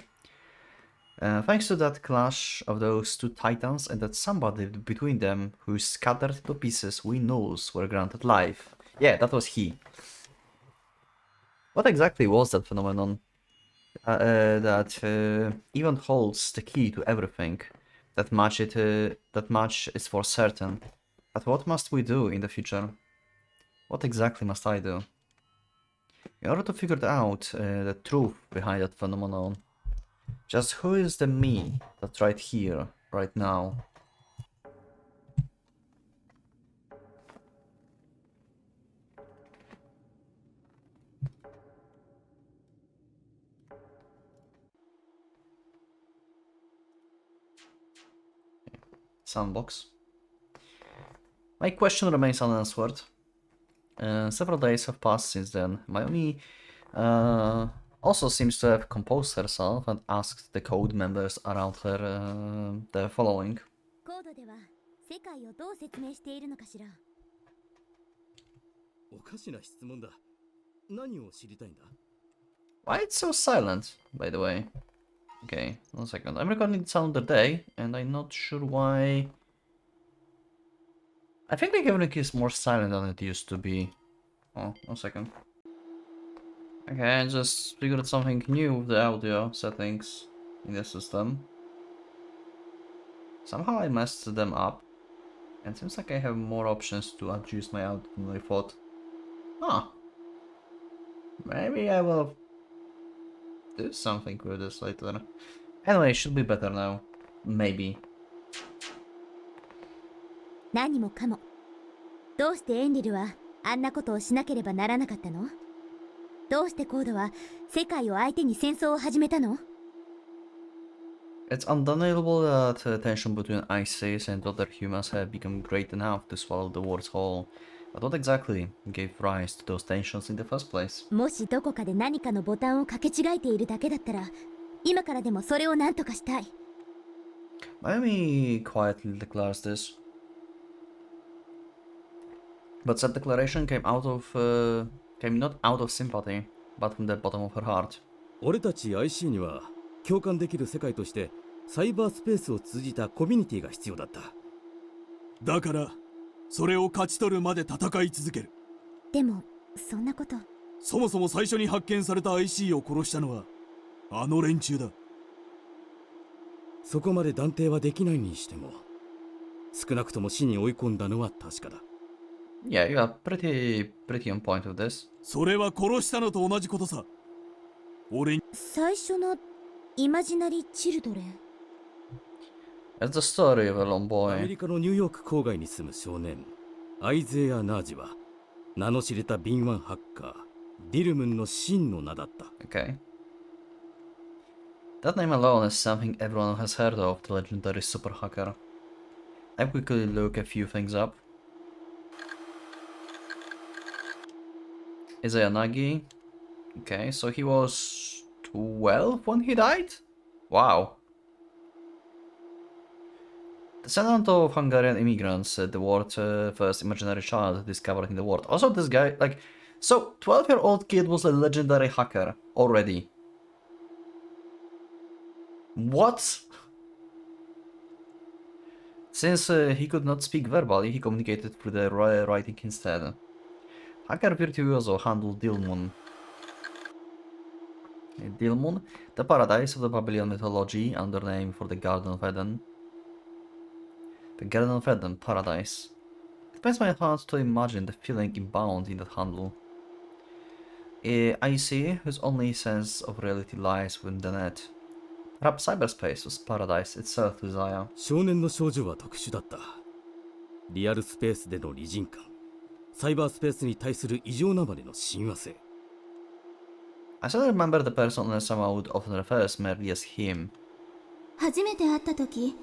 Thanks to that clash of those two titans and that somebody between them who scattered to pieces, we nulls were granted life. Yeah, that was he. What exactly was that phenomenon that even holds the key to everything? That much is for certain. But what must we do in the future? What exactly must I do? In order to figure out the truth behind that phenomenon, Just who is the me that's right here, right now? Sandbox. My question remains unanswered. Several days have passed since then. Mayumi also seems to have composed herself and asked the code members around her the following. コードでは世界をどう説明しているのかしら。おかしな質問だ。何を知りたいんだ？ Why it's so silent, by the way? Okay, 1 second. I'm recording this another day, and I'm not sure why. I think the game is more silent than it used to be. Oh, 1 second. Okay, I just figured something new with the audio settings in the system. Somehow I messed them up, and seems like I have more options to adjust my audio than I thought. Huh. Maybe I will do something with this later. Anyway, it should be better now. Maybe. 何もかも。どうしてエンリルはあんなことをしなければならなかったの？どうしてコードは世界を相手に戦争を始めたの？ It's undeniable that the tension between ICs and other humans have become great enough to swallow the world's whole. But what exactly gave rise to those tensions in the first place? もしどこかで何かのボタンを掛け違えているだけだったら、今からでもそれを何とかしたい。Mayumi quietly declares this. But that declaration came not out of sympathy, but from the bottom of her heart. 俺たち IC には共感できる世界としてサイバースペースを通じたコミュニティが必要だった。だからそれを勝ち取るまで戦い続ける。でもそんなこと。そもそも最初に発見された IC を殺したのはあの連中だ。そこまで断定はできないにしても、少なくとも死に追い込んだのは確かだ。Yeah, you are pretty on point with this. それは殺したのと同じことさ。俺に最初のイマジナリー・チルドレン。It's the story of a lone アメ boy. リカのニューヨーク郊外に住む少年アイゼア・ナージは名の知れた敏腕ハッカーディルムンの真の名だった。 Okay. That name alone is something everyone has heard of, the legendary super hacker. I quickly look a few things up. Isaiah Nagi. Okay, so he was 12 when he died? Wow. Descendant of Hungarian immigrants, the world's first imaginary child discovered in the world. Also, this guy, like, so 12-year-old kid was a legendary hacker already. What? Since he could not speak verbally, he communicated through the writing instead. Hacker Virtuoso handled Dilmun. Dilmun, the paradise of the Babylonian mythology, another name for the Garden of Eden. The Garden of Eden, paradise. It pains my heart to imagine the feeling inbound in that handle. I see whose only sense of reality lies within the net. Perhaps cyberspace was paradise itself to Isaiah. 少年の少女は特殊だった。リアルスペースでの理人感、サイバースペースに対する異常なまでの親和性。I still remember the person Onesama would often refer as merely as him. 初めて会った時、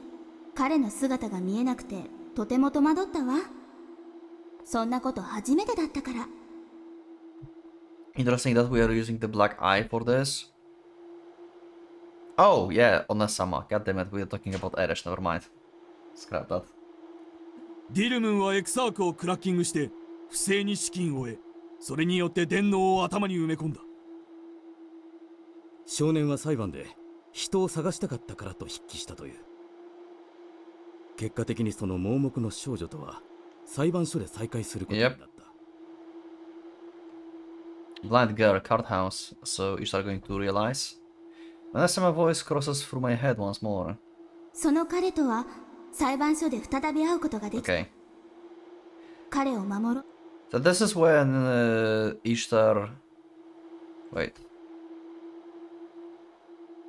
彼の姿が見えなくてとても戸惑ったわ。そんなこと初めてだったから。Interesting that we are using the black eye for this. Oh, yeah, Onesama. God damn it, we are talking about Eresh, never mind. Scrap that. ディルムンはエクサークをクラッキングして不正に資金を得、それによって電脳を頭に埋め込んだ。少年は裁判で人を探したかったからと筆記したという。結果的にその盲目の少女とは裁判所で再会することになった。Blind girl, card house. So you start going to realize? Onesama voice crosses through my head once more. その彼とは裁判所で再び会うことができた。Okay. 彼を守ろう。 So this is when Ishtar... Wait.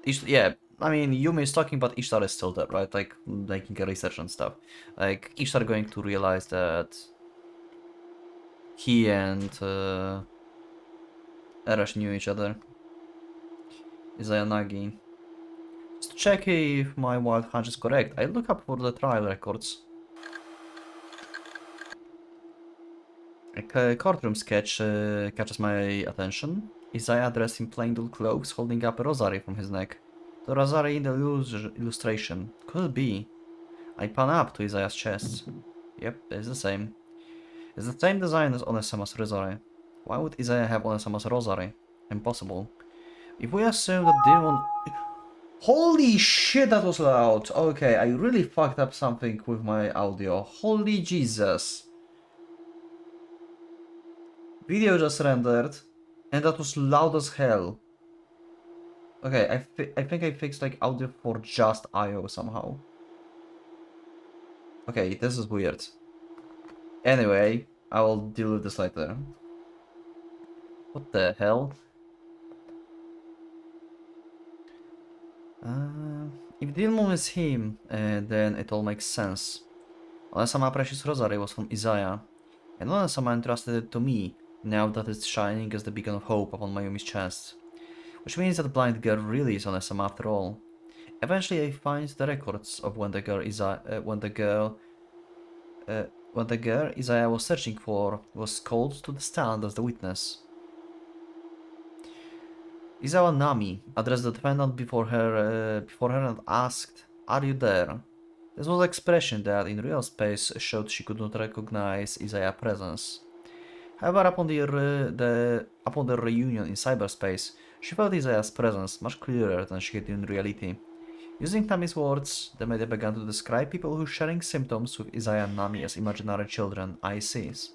Yeah, I mean, Yumi is talking, but Ishtar is still there, right? Like, making a research and stuff. Like, Ishtar going to realize that he and Arash knew each other. Isaiah Nagi. Just to check if my wild hunch is correct, I look up for the trial records. A courtroom sketch catches my attention. Isaiah dressed in plain blue clothes, holding up a rosary from his neck. The rosary in the illustration. Could it be? I pan up to Isaiah's chest. Yep, it's the same. It's the same design as Onesama's rosary. Why would Isaiah have Onesama's rosary? Impossible. If we assume that demon... Holy shit, that was loud! Okay, I really fucked up something with my audio. Holy Jesus. Video just rendered, and that was loud as hell. Okay, I think I fixed like audio for just IO somehow. Okay, this is weird. Anyway, I will deal with this later. What the hell? If the demon is him, then it all makes sense. Onesama precious rosary was from Isaiah, and Onesama entrusted it to me, now that it's shining as the beacon of hope upon Mayumi's chest. Which means that the blind girl really is Onesama after all. Eventually I find the records of when the girl Isaiah was searching for was called to the stand as the witness. Izawa Nami addressed the defendant before her and asked, "Are you there?" This was an expression that in real space showed she could not recognize Isaiah's presence. However, upon the reunion in cyberspace, she felt Isaiah's presence much clearer than she had in reality. Using Nami's words, the media began to describe people who sharing symptoms with Isaiah and Nami as imaginary children, ICs.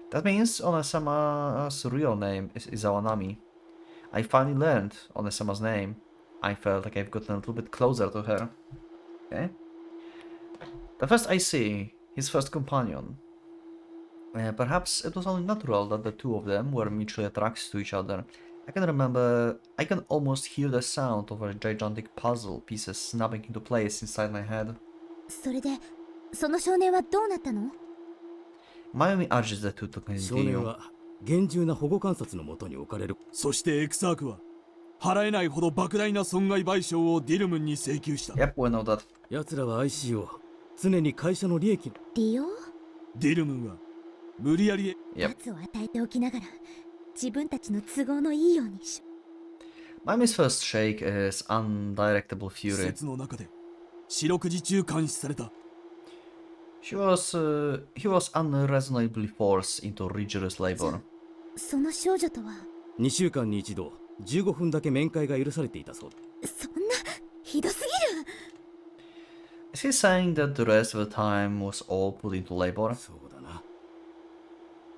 That means Onesama's real name is Izawa Nami. I finally learned Onesama's name. I felt like I've gotten a little bit closer to her. Okay. The first IC, his first companion. Perhaps it was only natural that the two of them were mutually attracted to each other. I can almost hear the sound of a gigantic puzzle pieces snapping into place inside my head. それでその少年はどうなったの？ Mayumi urges the two to 少年 continue. は厳重な保護観察のもとに置かれる。そしてエクサークは払えないほど莫大な損害賠償をディルムンに請求した。 Yep, we know that. 奴らは IC を常に会社の利益。利用？ディルムンは無理やり Yep. 罰を与えておきながら自分たちの都合のいいようにし。 Mayumi's first shake is undirectable 施 fury. 設の中で四六時中監視された。 He was unreasonably forced into rigorous labor. その少女とは2週間に一度15分だけ面会が許されていたそうだ。そんなひどすぎる。 Is he saying that the rest of the time was all put into labor? そうだな。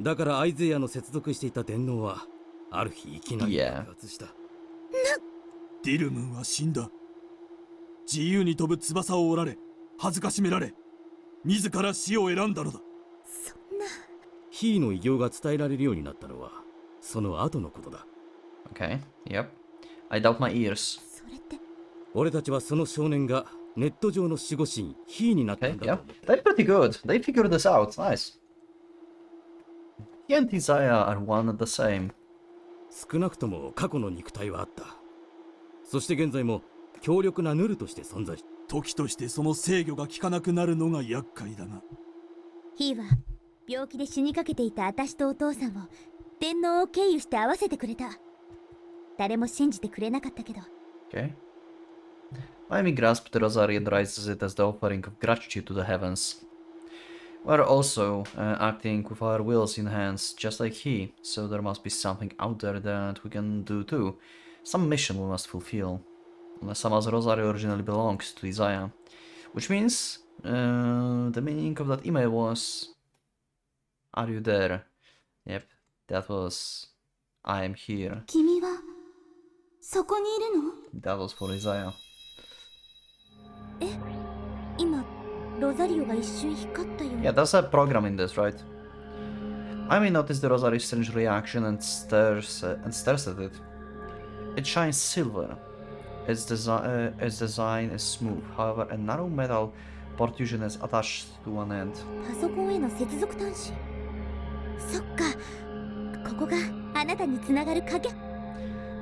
だからアイゼイアの接続していた電脳はある日いきなり爆発した。ディルムンは死んだ。自由に飛ぶ翼を折られ、恥ずかしめられ、自ら死を選んだのだ。そんな。ヒーの偉業が伝えられるようになったのはその後のことだ。Okay, yep. I doubt my ears. それって。俺たちはその少年がネット上の守護神ヒーになったん Okay, だ yeah. と思って。 They're pretty good. They figured this out. Nice. He and Isaiah are one and the same. 少なくとも過去の肉体はあった。そして現在も強力なヌルとして存在し、時としてその制御が効かなくなるのが厄介だが。ヒーは病気で死にかけていた私とお父さんを天皇を経由して会わせてくれた。誰も信じてくれなかったけど。 Okay. Mayumi grasps the rosary and raises it as the offering of gratitude to the heavens. We're also acting with our wills in hands, just like he, so there must be something out there that we can do too. Some mission we must fulfill. Sama's rosary originally belongs to Isaiah, which means the meaning of that email was, "Are you there?" Yep, that was, "I am here." 君はそこにいるの？ That was for Isaiah. 今ロザリオが一瞬光ったよ。 Yeah, there's a program in this, right? Mayumi noticed the rosary's strange reaction and stares at it. It shines silver. Its design is smooth, however, a narrow metal protrusion is attached to one end. パソコンへの接続端子。そっか。ここがあなたにつながる鍵。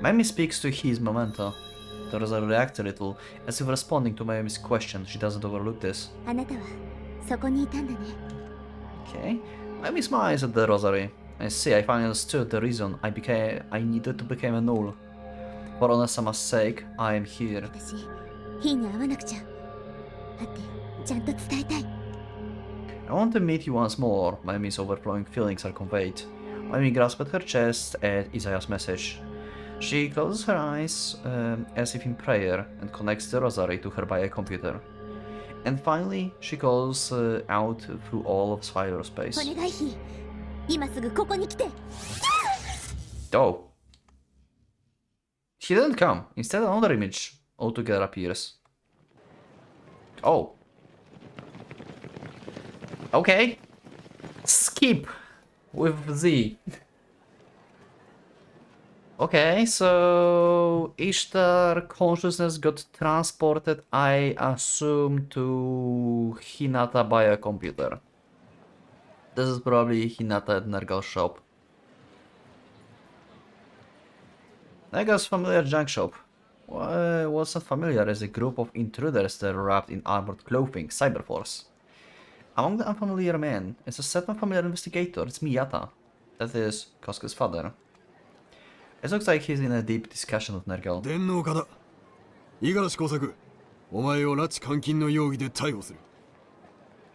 Mayumi speaks to his memento. Teresa reacts a little, as if responding to Mayumi's question. She doesn't overlook this. あなたはそこにいたんだね。Okay. Mayumi smiles at the rosary. I see, I finally understood the reason I needed to become a null. For Onasama's sake, I am here. 私、ヒーに会わなくちゃ。会ってちゃんと伝えたい。I want to meet you once more. Mayumi's overflowing feelings are conveyed. Mayumi grasps at her chest at Isaya's message. She closes her eyes as if in prayer and connects the rosary to her biocomputer. And finally, she calls out through all of cyberspace. お願いヒー。今すぐここに来て。Oh. He didn't come. Instead, another image altogether appears. Oh. Okay. Skip with Z. Okay, so Ishtar consciousness got transported, I assume, to Hinata biocomputer. This is probably Hinata at Nergal's shop. Nergal's familiar junk shop. Wasn't familiar as a group of intruders that were wrapped in armored clothing, Cyberforce. Among the unfamiliar men is a certain familiar investigator, it's Miyata. That is, Kosuke's father. It looks like he's in a deep discussion with Nergal. 電脳家だ。五十嵐耕作、お前を拉致監禁の容疑で逮捕する。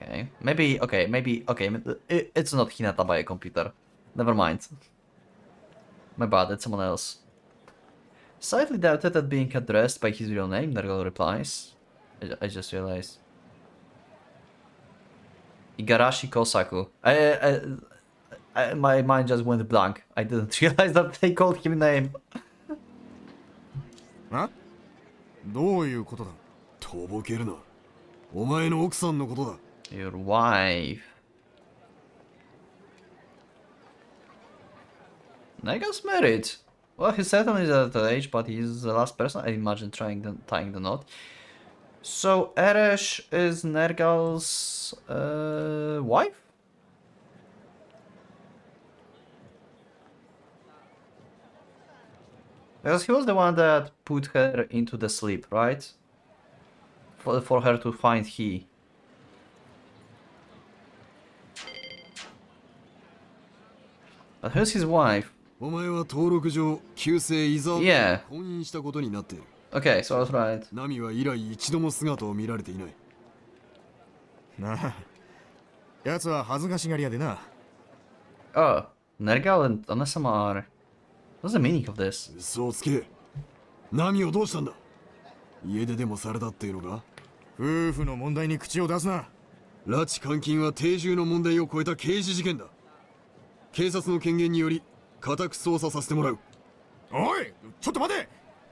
Okay, maybe, it's not Hinata by a computer. Never mind. My bad, it's someone else. Slightly doubted at being addressed by his real name, Nergal replies. I just realized. Igarashi Kosaku. My mind just went blank. I didn't realize that they called him name. あ？どういうことだ？とぼけるな。お前の奥さんのことだ。Your wife. Nergal's married. Well, he's certainly at that age, but he's the last person I imagine tying the knot. So Eresh is Nergal's wife? Because he was the one that put her into the sleep, right? For her to find he. But who's his wife? お前は登録上、旧姓伊沢 Yeah. 婚姻したことになっている。Okay, so I was right. ナミは以来一度も姿を見られていない。なあ、奴は恥ずかしがり屋でな。Oh, Nergal and Onasama are... What's the meaning of this? 嘘をつけ。ナミをどうしたんだ？家出でもされたっていうのか？夫婦の問題に口を出すな。拉致監禁は定住の問題を超えた刑事事件だ。警察の権限により家宅捜査させてもらう。おい、ちょっと待て。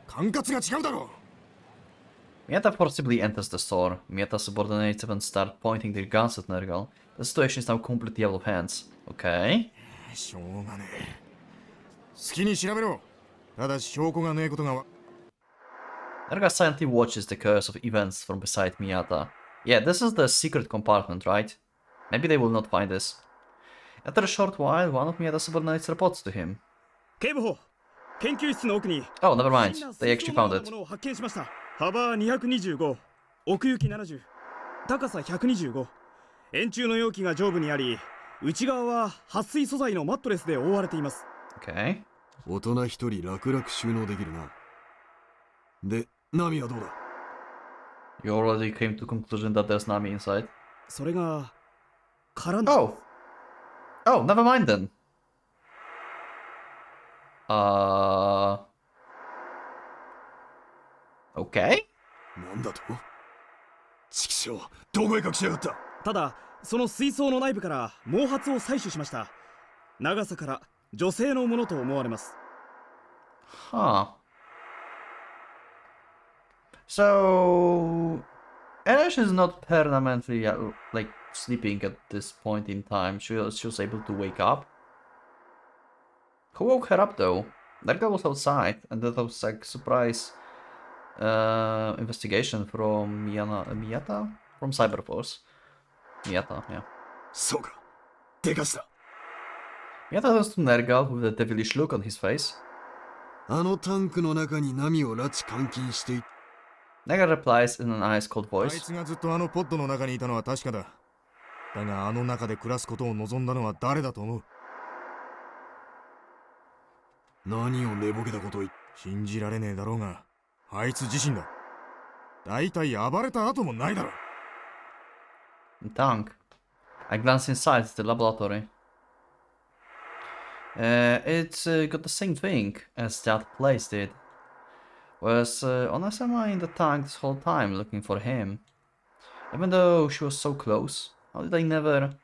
管轄が違うだろう。 Miyata forcibly enters the store. Miyata's subordinates even start pointing their guns at Nergal. The situation is now completely out of hands. Okay. しょうがねえ。好きに調べろ。ただし証拠がねえことがわ。Nergal silently watches the course of events from beside Miyata. Yeah, this is the secret compartment, right? Maybe they will not find this. After a short while, one of Miyata's subordinates reports to him. 警部補、研究室の奥に Oh, never mind. They actually found it. ものを発見しました。幅225、奥行き70、高さ125。円柱の容器が上部にあり、内側は撥水素材のマットレスで覆われています。Okay. 大人一人楽々収納できるな。で、ナミはどうだ？ You already came to conclusion that there's Nami inside. それが空 Oh! Oh, never mind then. Okay? なんだと？畜生、どこへ隠しやがった？ただ、その水槽の内部から毛髪を採取しました。長さから女性のものと思われます。Huh. So, Eresh is not permanently like sleeping at this point in time. She was able to wake up. Who woke her up though? Nergal was outside, and that was like surprise investigation from Miyata? From Cyberforce. Miyata, yeah. そうかでかした Miyata turns to Nergal with a devilish look on his face. あのタンクの中にナミを拉致監禁してい Nergal replies in an ice cold あい voice. つがずっとあのポッドの中にいたのは確かだ。だがあの中で暮らすことを望んだのは誰だと思う？何を寝ぼけたことを言っ信じられねえだろうが、あいつ自身だ。大体暴れた後もないだろ。Tank. I glance inside the laboratory. It's got the same thing as that place did. Was Onasama in the tank this whole time looking for him? Even though she was so close, how did I never...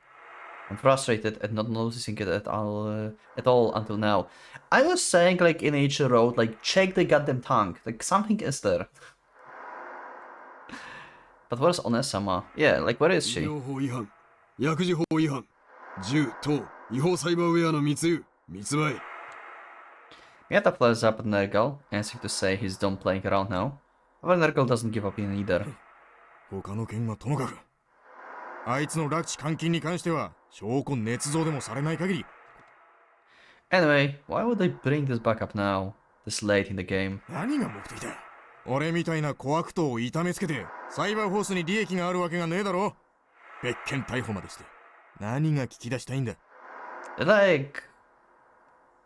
I'm frustrated at not noticing it at all until now. I was saying, like, in H Road, like, check the goddamn tank. Like, something is there. But where's Onasama? Yeah, like, where is 医 she? 療法違反薬事法違反銃等違法サイバーウェアの密輸密売 Miyata flares up at Nergal, answering to say he's done playing around now. But Nergal doesn't give up in either. 他の件はともかく、あいつの拉致監禁に関しては証拠捏造でもされない限り。 Anyway, why would they bring this back up now, this late in the game? 何が目的だ？俺みたいな小悪党を痛めつけてサイバーフォースに利益があるわけがねえだろ。別件逮捕までして何が聞き出したいんだ？ Like,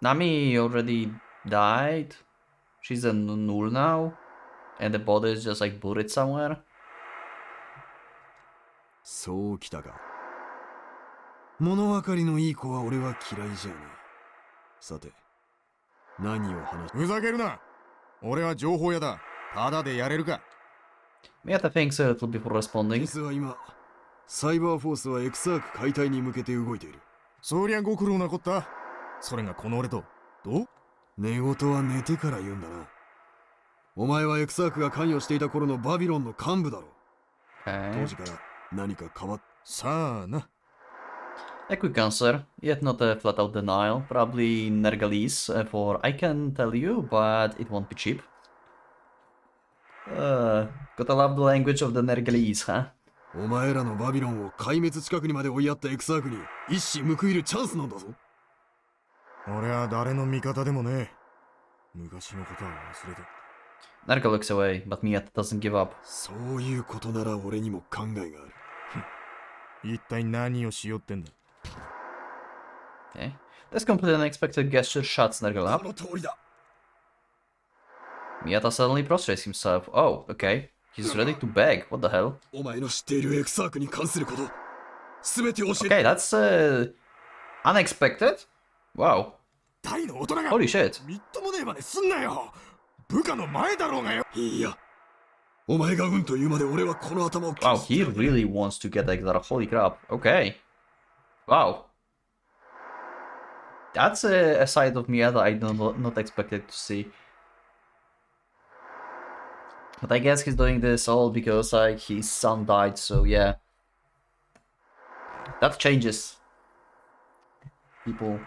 Nami already died. She's a null now, and the body is just like buried somewhere. そうきたか物分かりのいい子は俺は嫌いじゃねえさて何を話ふざけるな。俺は情報屋だ。ただでやれるか。 Miyata thinks a little before responding. 実は今サイバーフォースはエクサーク解体に向けて動いているそりゃご苦労なこった。それがこの俺とどう？寝言は寝てから言うんだなお前はエクサークが関与していた頃のバビロンの幹部だろ Okay. 当時から何か変わっさあな。 A quick answer, yet not a flat out denial. Probably Nergalese, for I can tell you, but it won't be cheap. Gotta love the language of the Nergalese, huh? お前らのバビロンを壊滅近くにまで追いやったエクサークに一矢報いるチャンスなんだぞ俺は誰の味方でもねえ。昔のことは忘れて。 Nergal looks away, but Miyata doesn't give up. そういうことなら俺にも考えがある一体何をしようってんだ？ Okay. This completely unexpected gesture shuts Nergal こ up. の通りだ Miyata suddenly prostrates himself. Oh, okay. He's ready to beg. What the hell? お前の知っているエクサークに関すること全て教え Okay, that's unexpected. Wow. 大の大人が Holy shit. みっともねえまですんなよ。部下の前だろうがよ。いやお前がうんと言うまで俺はこの頭を Wow, he really wants to get Exara. Holy crap. Okay. Wow. That's a side of Miyata I not expected to see. But I guess he's doing this all because like his son died, so yeah. That changes people.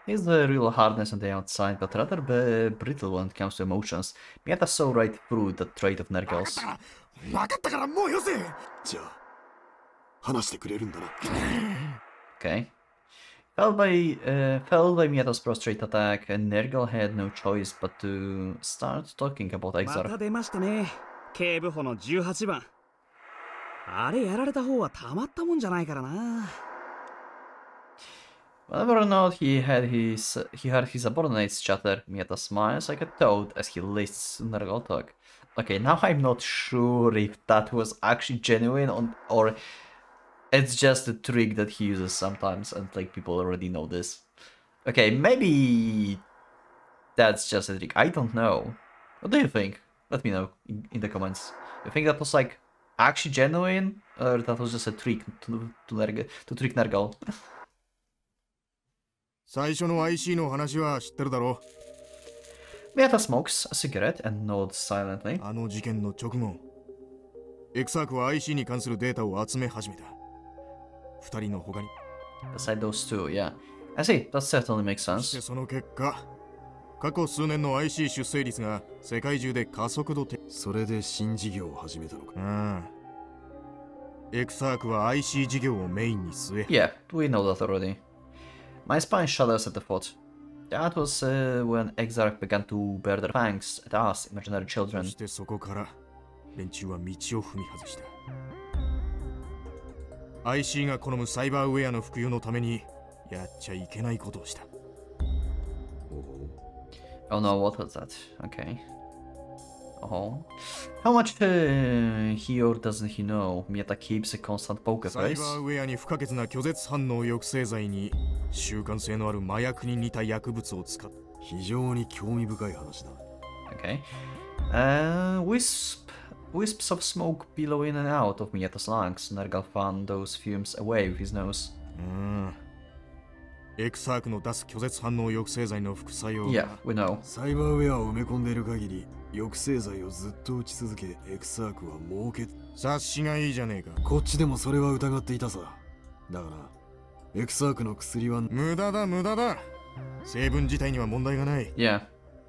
He's the real hardness on the outside, but rather brittle when it comes to emotions. Miyata saw right through the trait of Nergal's. 分かったからもうよせ。じゃあ話してくれるんだな Okay. Felled by Miyata's prostrate attack, Nergal had no choice but to start talking about ま Exar. た出ましたね警部補の18番あれやられた方はたまったもんじゃないからな Whether or not he heard his subordinates chatter, Miyata smiles like a toad as he lists Nergal talk. Okay, now I'm not sure if that was actually genuine or it's just a trick that he uses sometimes and like people already know this. Okay, maybe that's just a trick. I don't know. What do you think? Let me know in the comments. You think that was like actually genuine or that was just a trick to trick Nergal? 最初の IC の話は知ってるだろ。 Miyata smokes a cigarette and nods silently. あの事件の直後、エクサークは IC に関するデータを集め始めた。二人の他に。 Beside those two, yeah. I see, that certainly makes そし sense. てその結果、過去数年の IC 出生率が世界中で加速度てそれで新事業を始めたのか。うん。エクサークは IC 事業をメインに据え Yeah, we know that already. My spine shudders at the thought. That was when Exarch began to bear their fangs at us, imaginary そ children. してそこから連中は道を踏み外した。IC が好むサイバーウェアの普及のためにやっちゃいけないことをした。 Oh no, what was that? Okay. Oh. How much he or doesn't he know? Miyata keeps a constant poker サイ face. バーウェアに不可欠な拒絶反応抑制剤に習慣性のある麻薬に似た薬物を使っ非常に興味深い話だ。 Okay. Wisps of smoke billow in and out of Miyata's lungs. Nergal fanned those fumes away with his nose. エクサークの出す拒絶反応抑制剤の副作用 Yeah, we know. サイバーウェアを埋め込んでいる限り抑制剤をずっと打ち続け、エクサークは儲け。察しがいいじゃねえか。こっちでもそれは疑っていたさ。だがな、エクサークの薬は無駄だ無駄だ。成分自体には問題がない。 Yeah.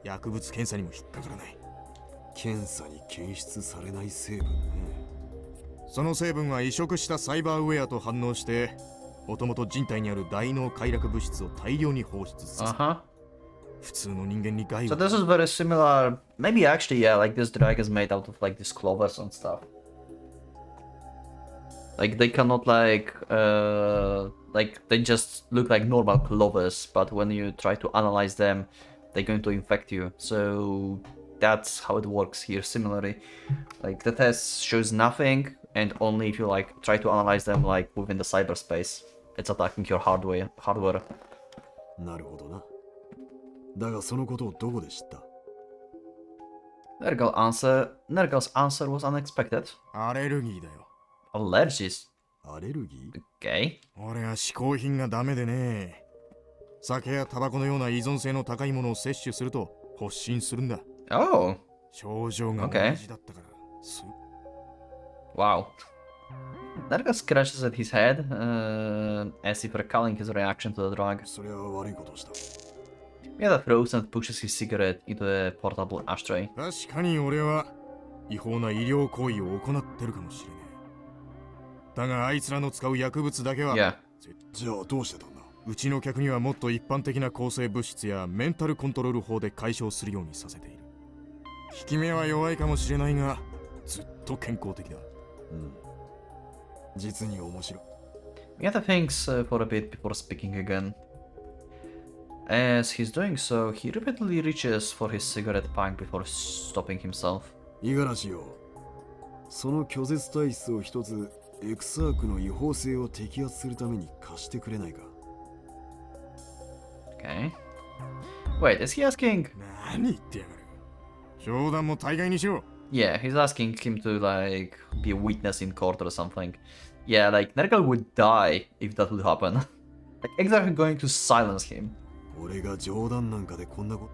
薬物検査にも引っかからない。検査に検出されない成分ね。その成分は移植したサイバーウェアと反応してもともと人体にある大脳快楽物質を大量に放出させ、Uh-huh. 普通の人間に害 So を this is very similar. Maybe actually, yeah, like this drug is made out of like these clovers and stuff. Like they cannot like they just look like normal clovers, but when you try to analyze them, they're going to infect you. So that's how it works here. Similarly, like the test shows nothing, and only if you like try to analyze them like within the cyberspace, it's attacking your hardware. なるほどな。だがそのことをどこで知った？ Nergal's answer was unexpected. アレルギーだよ。 Allergies. アレルギー？ Okay. 俺は嗜好品がダメでね。酒やタバコのような依存性の高いものを摂取すると発疹するんだ。 Oh. 症状が Okay. 同じだったから。Wow. Nergal scratches at his head, as if recalling his reaction to the drug. それは悪いことをした。 Miyata throws and pushes his cigarette into the portable ashtray. 確かに俺は違法な医療行為を行ってるかもしれねえ。だがあいつらの使う薬物だけは Yeah. じゃあどうしてたんだ？うちの客にはもっと一般的な抗生物質やメンタルコントロール法で解消するようにさせている。効き目は弱いかもしれないがずっと健康的だ。実に面白い。 Miyata thinks for a bit before speaking again. As he's doing so, he repeatedly reaches for his cigarette pack before stopping himself. 五十嵐よ、その拒絶体質を一つエクサークの違法性を摘発するために貸してくれないか？ Okay. Wait, is he asking? 何言ってやがる。冗談も大概にしろ。 Yeah, he's asking him to like be a witness in court or something. Yeah, like Nergal would die if that would happen. Like exactly going to silence him. 俺が冗談なんかでこんなこと。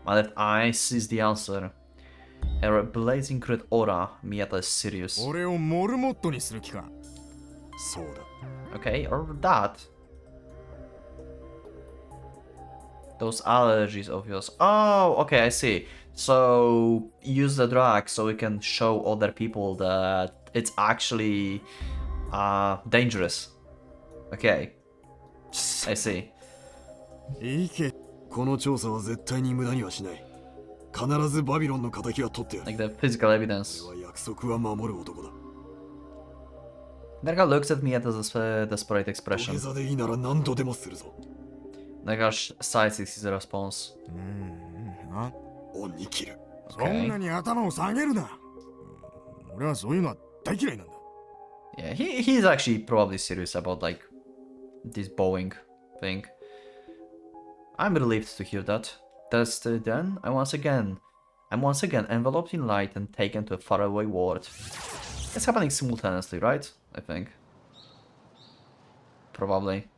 My left eye sees the answer. Her blazing red aura, Miyata is serious. 俺をモルモットにする気か。そうだ。 Okay, or that. Those allergies of yours. Oh, okay, I see. So use the drug so we can show other people that it's actually dangerous. Okay, I see. いいけ。この調査は絶対に無駄にはしない。必ずバビロンの仇は取ってやる。 Like the physical evidence. 俺は約束は守る男だ。 Nergal looks at me at a desperate 土 expression. 下座でいいなら何度でもするぞ。 Nergal sighs at his response. あ、恩に切る。そんなに頭を下げるな。俺はそういうのは大嫌いなんだ。 Yeah, he's actually probably serious about like this Boeing thing. I'm relieved to hear that. Then I'm once again enveloped in light and taken to a faraway world. It's happening simultaneously, right? I think. Probably.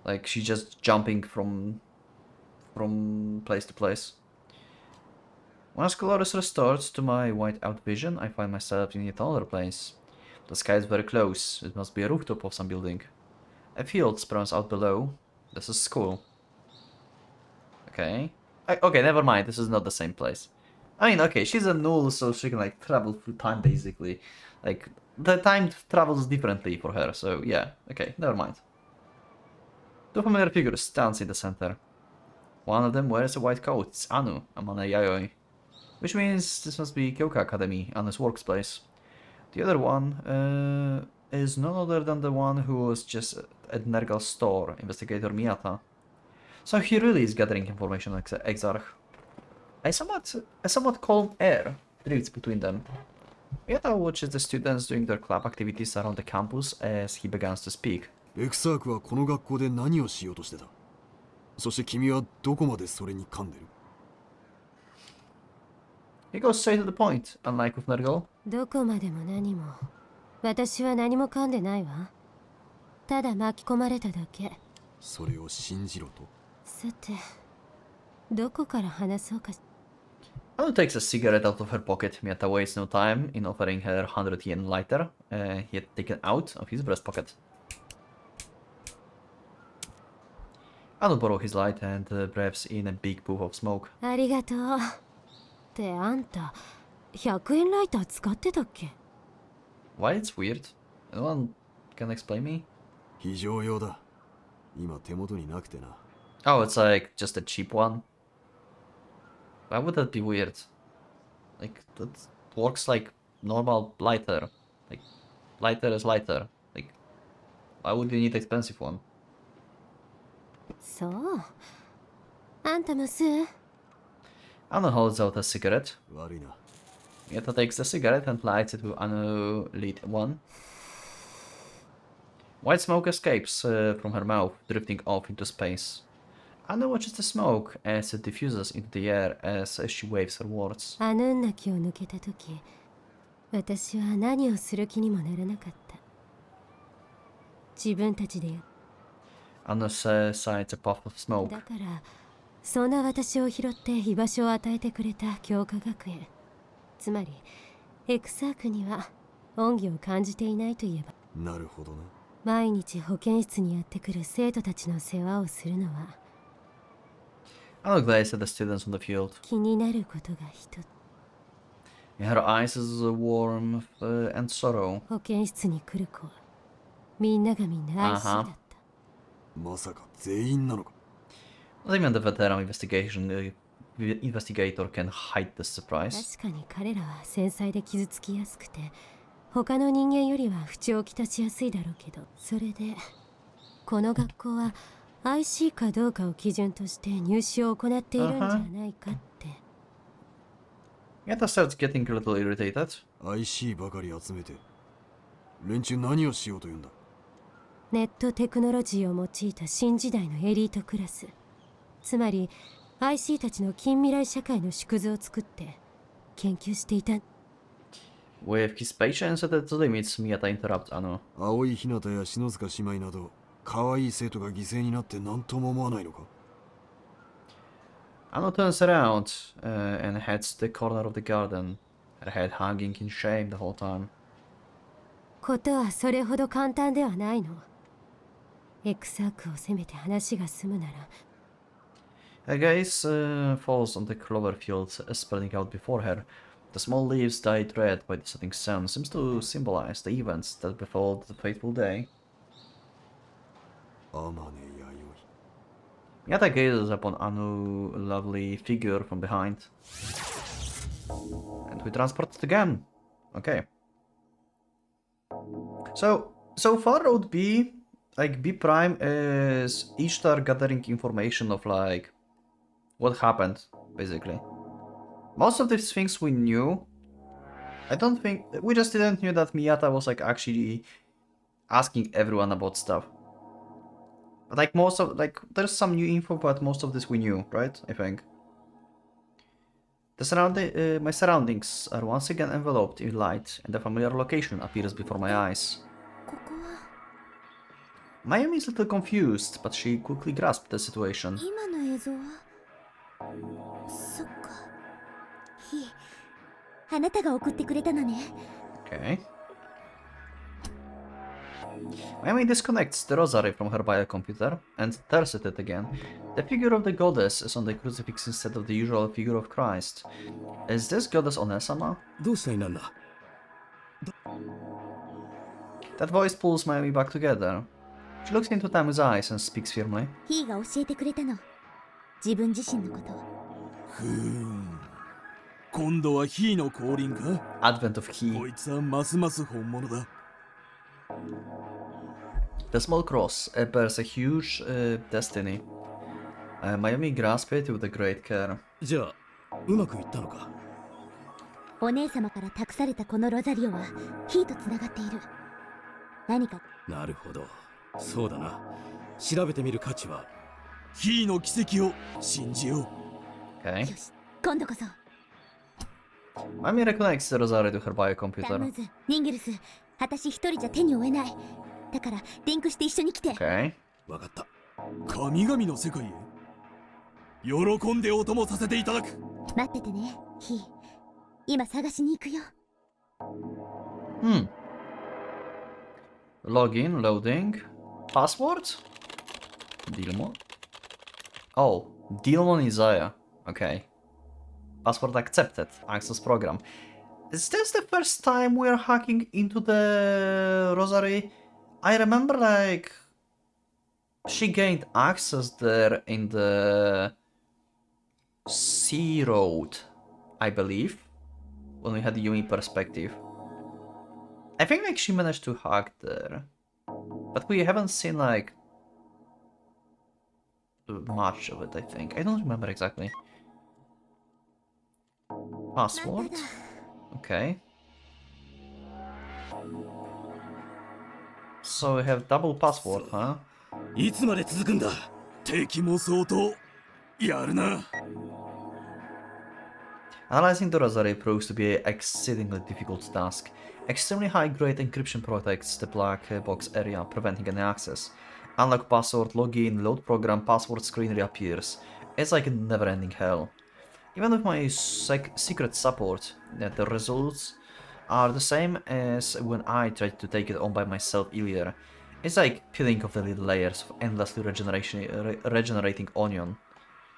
Like she's just jumping from place to place. Once color is restored to my white-out vision, I find myself in yet another place. The sky is very close. It must be a rooftop of some building. A field sprouts out below. This is school. Okay. Okay, never mind. This is not the same place. I mean, okay, she's a null, so she can like travel through time basically. Like the time travels differently for her. So yeah. Okay, never mind. Two familiar figures stands in the center. One of them wears a white coat. It's Anu, among a Yayoi. Which means this must be Kyoka Academy, Anu's workplace. The other one is none other than the one who was just at Nergal's store, Investigator Miyata. So he really is gathering information on Exarch. A somewhat calm air drifts between them. Miyata watches the students doing their club activities around the campus as he begins to speak. エクサークはこの学校で何をしようとしてた？そして君はどこまでそれに噛んでる？ He goes straight to the point, unlike with Nergal. どこまでも何も私は何も噛んでないわ。ただ巻き込まれただけ。それを信じろと。さて、どこから話そうか。Anu takes a cigarette out of her pocket. Miyata wastes no time in offering her 100 yen lighter he had taken out of his breast pocket. Anu borrows his light and breathes in a big puff of smoke. ありがとう。ってあんた、100円ライター使ってたっけ？ Why it's weird? Anyone can explain me? 非常用だ。今手元になくてな。Oh, it's like just a cheap one? Why would that be weird? Like, that works like normal lighter. Like, lighter is lighter. Like, why would you need expensive one? そう。あんたも吸う？ Anu holds out a cigarette. 悪いな。 Miyata takes the cigarette and lights it with Anu lit one. White smoke escapes from her mouth, drifting off into space. Anu watches the smoke as it diffuses into the air as she waves her words. アヌンナキを抜けたとき、私は何をする気にもならなかった。自分たちでや。Anu sights a puff of smoke. だから、そんな私を拾って居場所を与えてくれた教科学園。つまり、エクサークには恩義を感じていないといえば。なるほどな。毎日保健室にやってくる生徒たちの世話をするのは。Anu gazes at the students on the field. 気になることが一つ。In her eyes is warmth and sorrow. 保健室に来る子はみんながみんな IC だった。まさか全員なのか。Not even the veteran investigator can hide the surprise. 確かに彼らは繊細で傷つきやすくて、他の人間よりは不調をきたしやすいだろうけど、それでこの学校は IC かどうかを基準として入試を行っているんじゃないかって。Miyata starts getting a little irritated. IC ばかり集めて連中何をしようと言うんだ。ネットテクノロジーを用いた新時代のエリートクラス、つまり IC たちの近未来社会の縮図を作って研究していた。With his patience at its limits, Miyata interrupts Anu. 青い日向や篠塚姉妹など可愛い生徒が犠牲になって何とも思わないのか。 Anu turns around and heads to the corner of the garden, her head hanging in shame the whole time. ことはそれほど簡単ではないの。エクサークを攻めて話が済むなら。Her gaze falls on the clover fields spreading out before her. The small leaves dyed red by the setting sun seems to symbolize the events that befell the fateful day. あまね弥生。 Miyata gazes upon Anu's lovely figure from behind. And we transport again. Okay. So far road B, like B prime is Ishtar gathering information of like what happened, basically. Most of these things we knew. I don't think we just didn't knew that Miyata was like actually asking everyone about stuff. But like most of there's some new info, but most of this we knew, right? I think. My surroundings are once again enveloped in light, and a familiar location appears before my eyes. Mayumi is a little confused, but she quickly grasped the situation. 今の映像はそっか。いえ、あなたが送ってくれたのね。Okay. Mayumi disconnects the rosary from her biocomputer and tears at it again. The figure of the goddess is on the crucifix instead of the usual figure of Christ. Is this goddess Onesama? どうしたいなんだ That voice pulls Mayumi back together. She looks into Tamu's eyes and speaks firmly. ヒーが教えてくれたの。自分自身のこと。ふーん。今度はヒーの降臨か Advent of こ He. いつはますます本物だ。 The small cross bears a huge destiny. Mayumi grasps it with a great care. じゃあうまくいったのかお姉様から託されたこのロザリオはヒーとつながっている。何か。なるほどそうだな調べてみる価値はヒーの奇跡を信じよう。 Okay. よし、今度こそ。 Mayumi reconnects the rosary to her タム biocomputer. ーズ、ニンゲルス、私一人じゃ手に負えない。だからリンクして一緒に来て。Okay. わかった神々の世界へ喜んでお供させていただく。待っててね、ヒー。今探しに行くよ。Login, loading. Password? Dilmon? Oh, Dilmon Isaiah. Okay. Password accepted. Access program. Is this the first time we're hacking into the Rosary? I remember, like, she gained access there in the Sea Road, I believe, when we had the Yumi perspective. I think, like, she managed to hack there, but we haven't seen, like, much of it, I think. I don't remember exactly. Password? Okay. So we have double password, huh? いつまで続くんだ敵も相当やるな。 Analyzing the rosary proves to be an exceedingly difficult task. Extremely high-grade encryption protects the black box area, preventing any access. Unlock password, login, load program, password screen reappears. It's like a never-ending hell. Even with my secret support, the results are the same as when I tried to take it on by myself earlier. It's like peeling off the little layers of endlessly regenerating onion.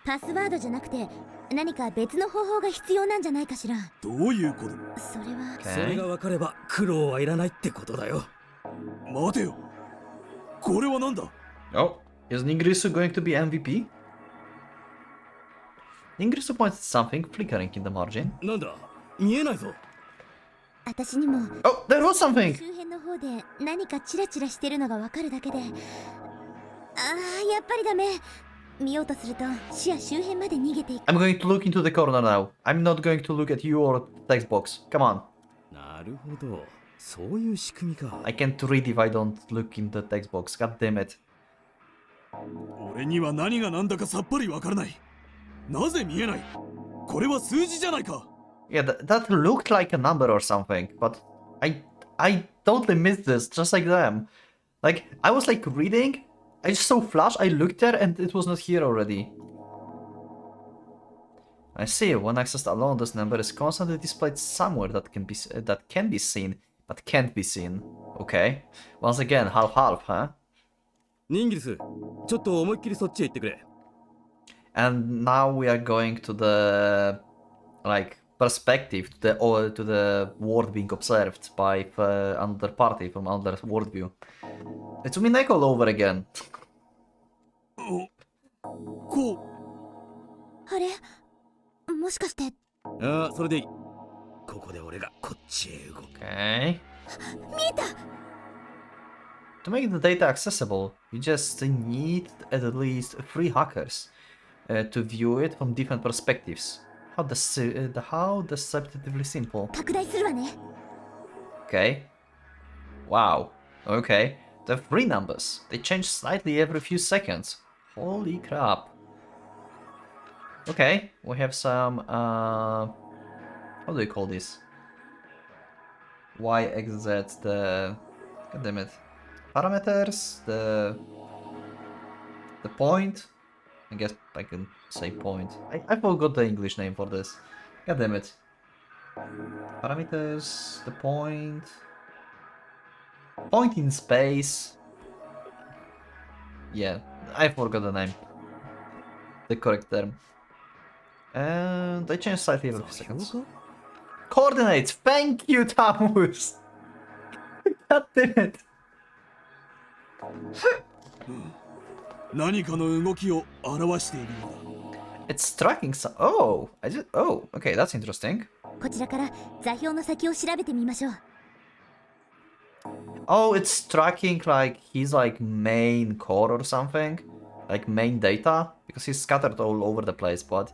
パスワードじゃなくて何か別の方法が必要なんじゃないかしら。どういうこと？それは。それが分かれば苦労はいらないってことだよ待てよ。これはなんだ？ Oh, is Ningrisu going to be MVP? Ningrisu pointed something flickering in the margin. なんだ見えないぞ私にも Oh, there was something! 周辺の方で何かチラチラしてるのがわかるだけで、ああやっぱりダメ。見ようとすると視野周辺まで逃げていく。 I'm going to look into the corner now. I'm not going to look at you or text box. Come on. なるほどそういう仕組みか I can't read if I don't look in the text box. God damn it. 俺には何が何だかさっぱりわからない。なぜ見えない？これは数字じゃないか。 Yeah, that looked like a number or something, but I totally missed this, just like them. Like, I was like reading, I just saw flash, I looked there, and it was not here already. I see, when accessed alone, this number is constantly displayed somewhere that can be seen, but can't be seen. Okay. Once again, half-half, huh? ニンギルスちょっと思いっきりそっちへ行ってくれ And now we are going to the, like, perspective, to the world being observed by another party from another worldview. It's Mineko all over again. こう。あれもしかして。ああそれでいいここで俺がこっちへ動く Okay. 見えた To make the data accessible, you just need at least 3 hackers to view it from different perspectives. How deceptively simple. 拡大するわね。 Okay. Wow. Okay. The 3 numbers. They change slightly every few seconds. Holy crap. Okay. We have some, how do you call this? Y, X, Z, the... God damn it. Parameters, the point. I guess I can say point. I forgot the English name for this. God damn it. Parameters, the point. Point in space. Yeah, I forgot the name. The correct term. And I change slightly every few seconds. Coordinates! Thank you, Tamus! God damn it! 何かの動きを表しているようだ。 It's tracking some. Oh, I just. Oh, okay, that's interesting. こちらから座標の先を調べてみましょう。 Oh, it's tracking like his like main core or something, like main data, because he's scattered all over the place. But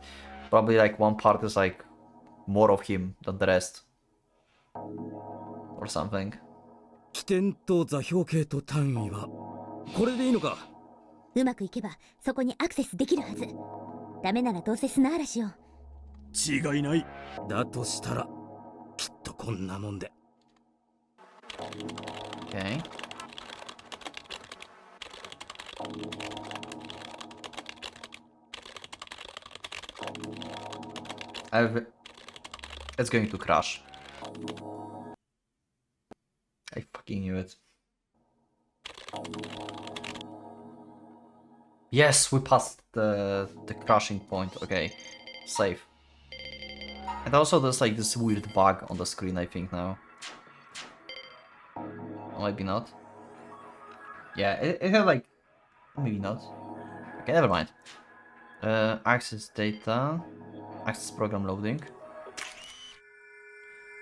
probably like one part is like more of him than the rest, or something. 起点と座標系と単位はこれでいいのか。うまくいけばそこにアクセスできるはず。ダメならどうせ砂嵐よ。違いない。だとしたらきっとこんなもんで。 Okay. It's going to crash. I fucking knew it. Yes, we passed the crashing point. Okay, safe. And also there's like this weird bug on the screen, I think now. Or maybe not. Yeah, it had like... Maybe not. Okay, never mind. Access data. Access program loading.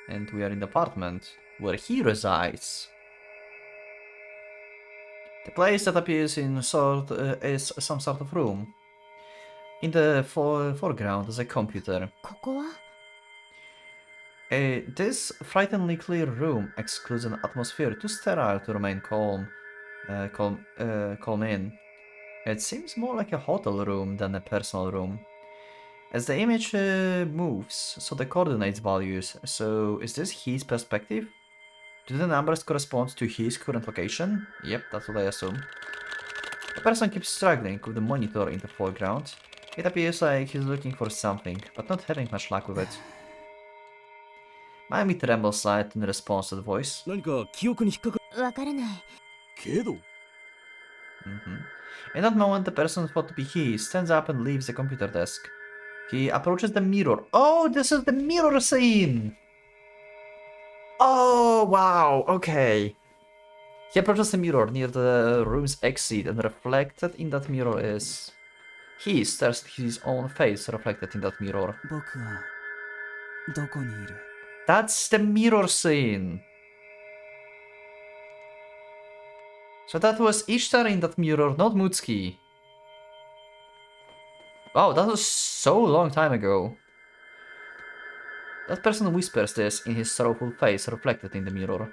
And we are in the apartment where he resides. The place that appears in is some sort of room. In the foreground is a computer. ここは This frighteningly clear room excludes an atmosphere too sterile to remain calm in. It seems more like a hotel room than a personal room. As the image moves, so the coordinates values. So is this his perspective? Do the numbers correspond to his current location? Yep, that's what I assume. The person keeps struggling with the monitor in the foreground. It appears like he's looking for something, but not having much luck with it. Miami trembles slightly in response to the voice. 何か記憶に引っかかる。わからない。けど In that moment, the person thought to be he stands up and leaves the computer desk. He approaches the mirror. Oh, this is the mirror scene! Oh, wow, okay. He approaches the mirror near the room's exit, and reflected in that mirror is... He stares at his own face reflected in that mirror. 僕はどこにいる？ That's the mirror scene. So that was Ishtar in that mirror, not Mutsuki. Wow, that was so long time ago. That person whispers this in his sorrowful face reflected in the mirror.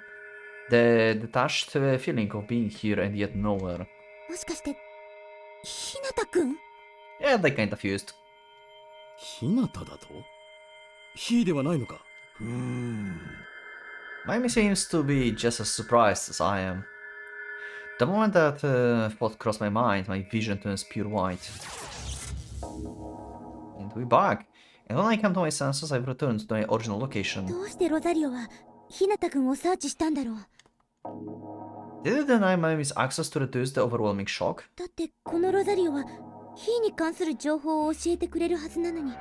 The detached feeling of being here and yet nowhere. もしかしてひなたくん？ Yeah, they kinda fused. ひなただと？ひではないのか。 Miami seems to be just as surprised as I am. The moment that thought crossed my mind, my vision turns pure white. And we're back. And when I come to my senses, I've returned to my original location. どうしてロザリオはひなたくんをサーチしたんだろう。 Did it deny Miami's access to reduce the overwhelming shock? だってこのロザリオはひに関する情報を教えてくれるはずなのに。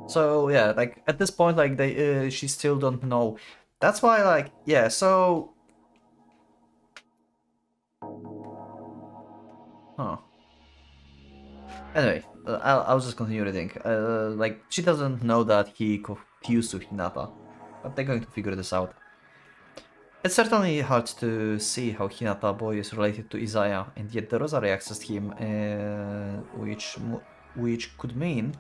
So yeah, like at this point, like she still don't know. That's why, like, yeah. So, huh. Anyway, I'll just continue reading. Like she doesn't know that he confused with Hinata, but they're going to figure this out. It's certainly hard to see how Hinata boy is related to Isaiah, and yet the Rosary accessed him, which could mean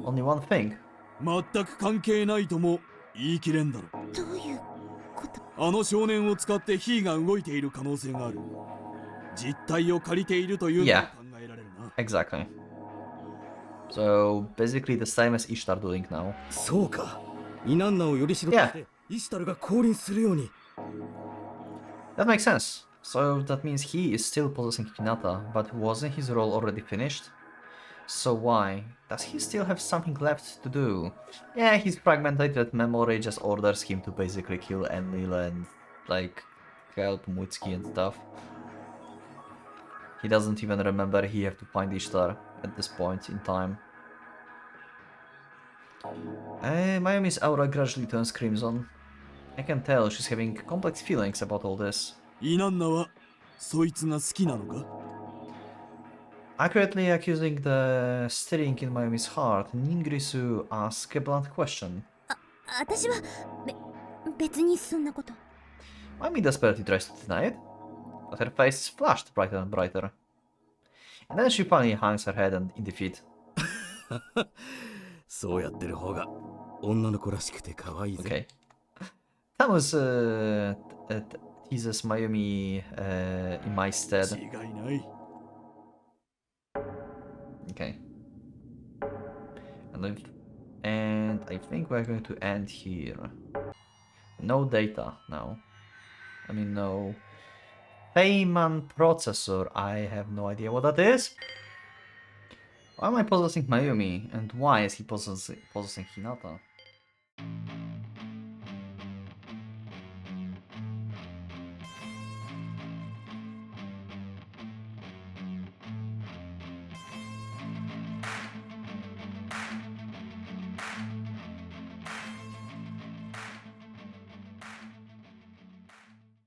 only one thing. 全く関係ないとも言い切れんだろ。どういうこと？あの少年を使ってヒーが動いている可能性がある。実体を借りているというのが考えられるな。Exactly. So basically the same as Ishtar doing now. そうか。イナンナをよりしろとしてイシタルが降臨するように。That makes sense. So that means he is still possessing Hinata, but wasn't his role already finished? So why? Does he still have something left to do? Yeah, his fragmented memory just orders him to basically kill Enlil and, like, help Mutsuki and stuff. He doesn't even remember he have to find Ishtar at this point in time. Mayumi's aura gradually turns crimson. I can tell she's having complex feelings about all this. イナンナはそいつが好きなのか？ Accurately accusing the stirring in Mayumi's heart, Ningirisu asks a blunt question. 私は別にそんなこと。 Mayumi desperately tries to deny it, but her face is flushed brighter and brighter. And then she finally hangs her head in defeat. そうやってる方が女の子らしくて可愛いぜ。Okay. Tamus teases Mayumi in my stead. 違いない。 Okay. And I think we're going to end here. No data now. I mean, no. Feynman processor. I have no idea what that is. Why am I possessing Mayumi? And why is he possessing Hinata?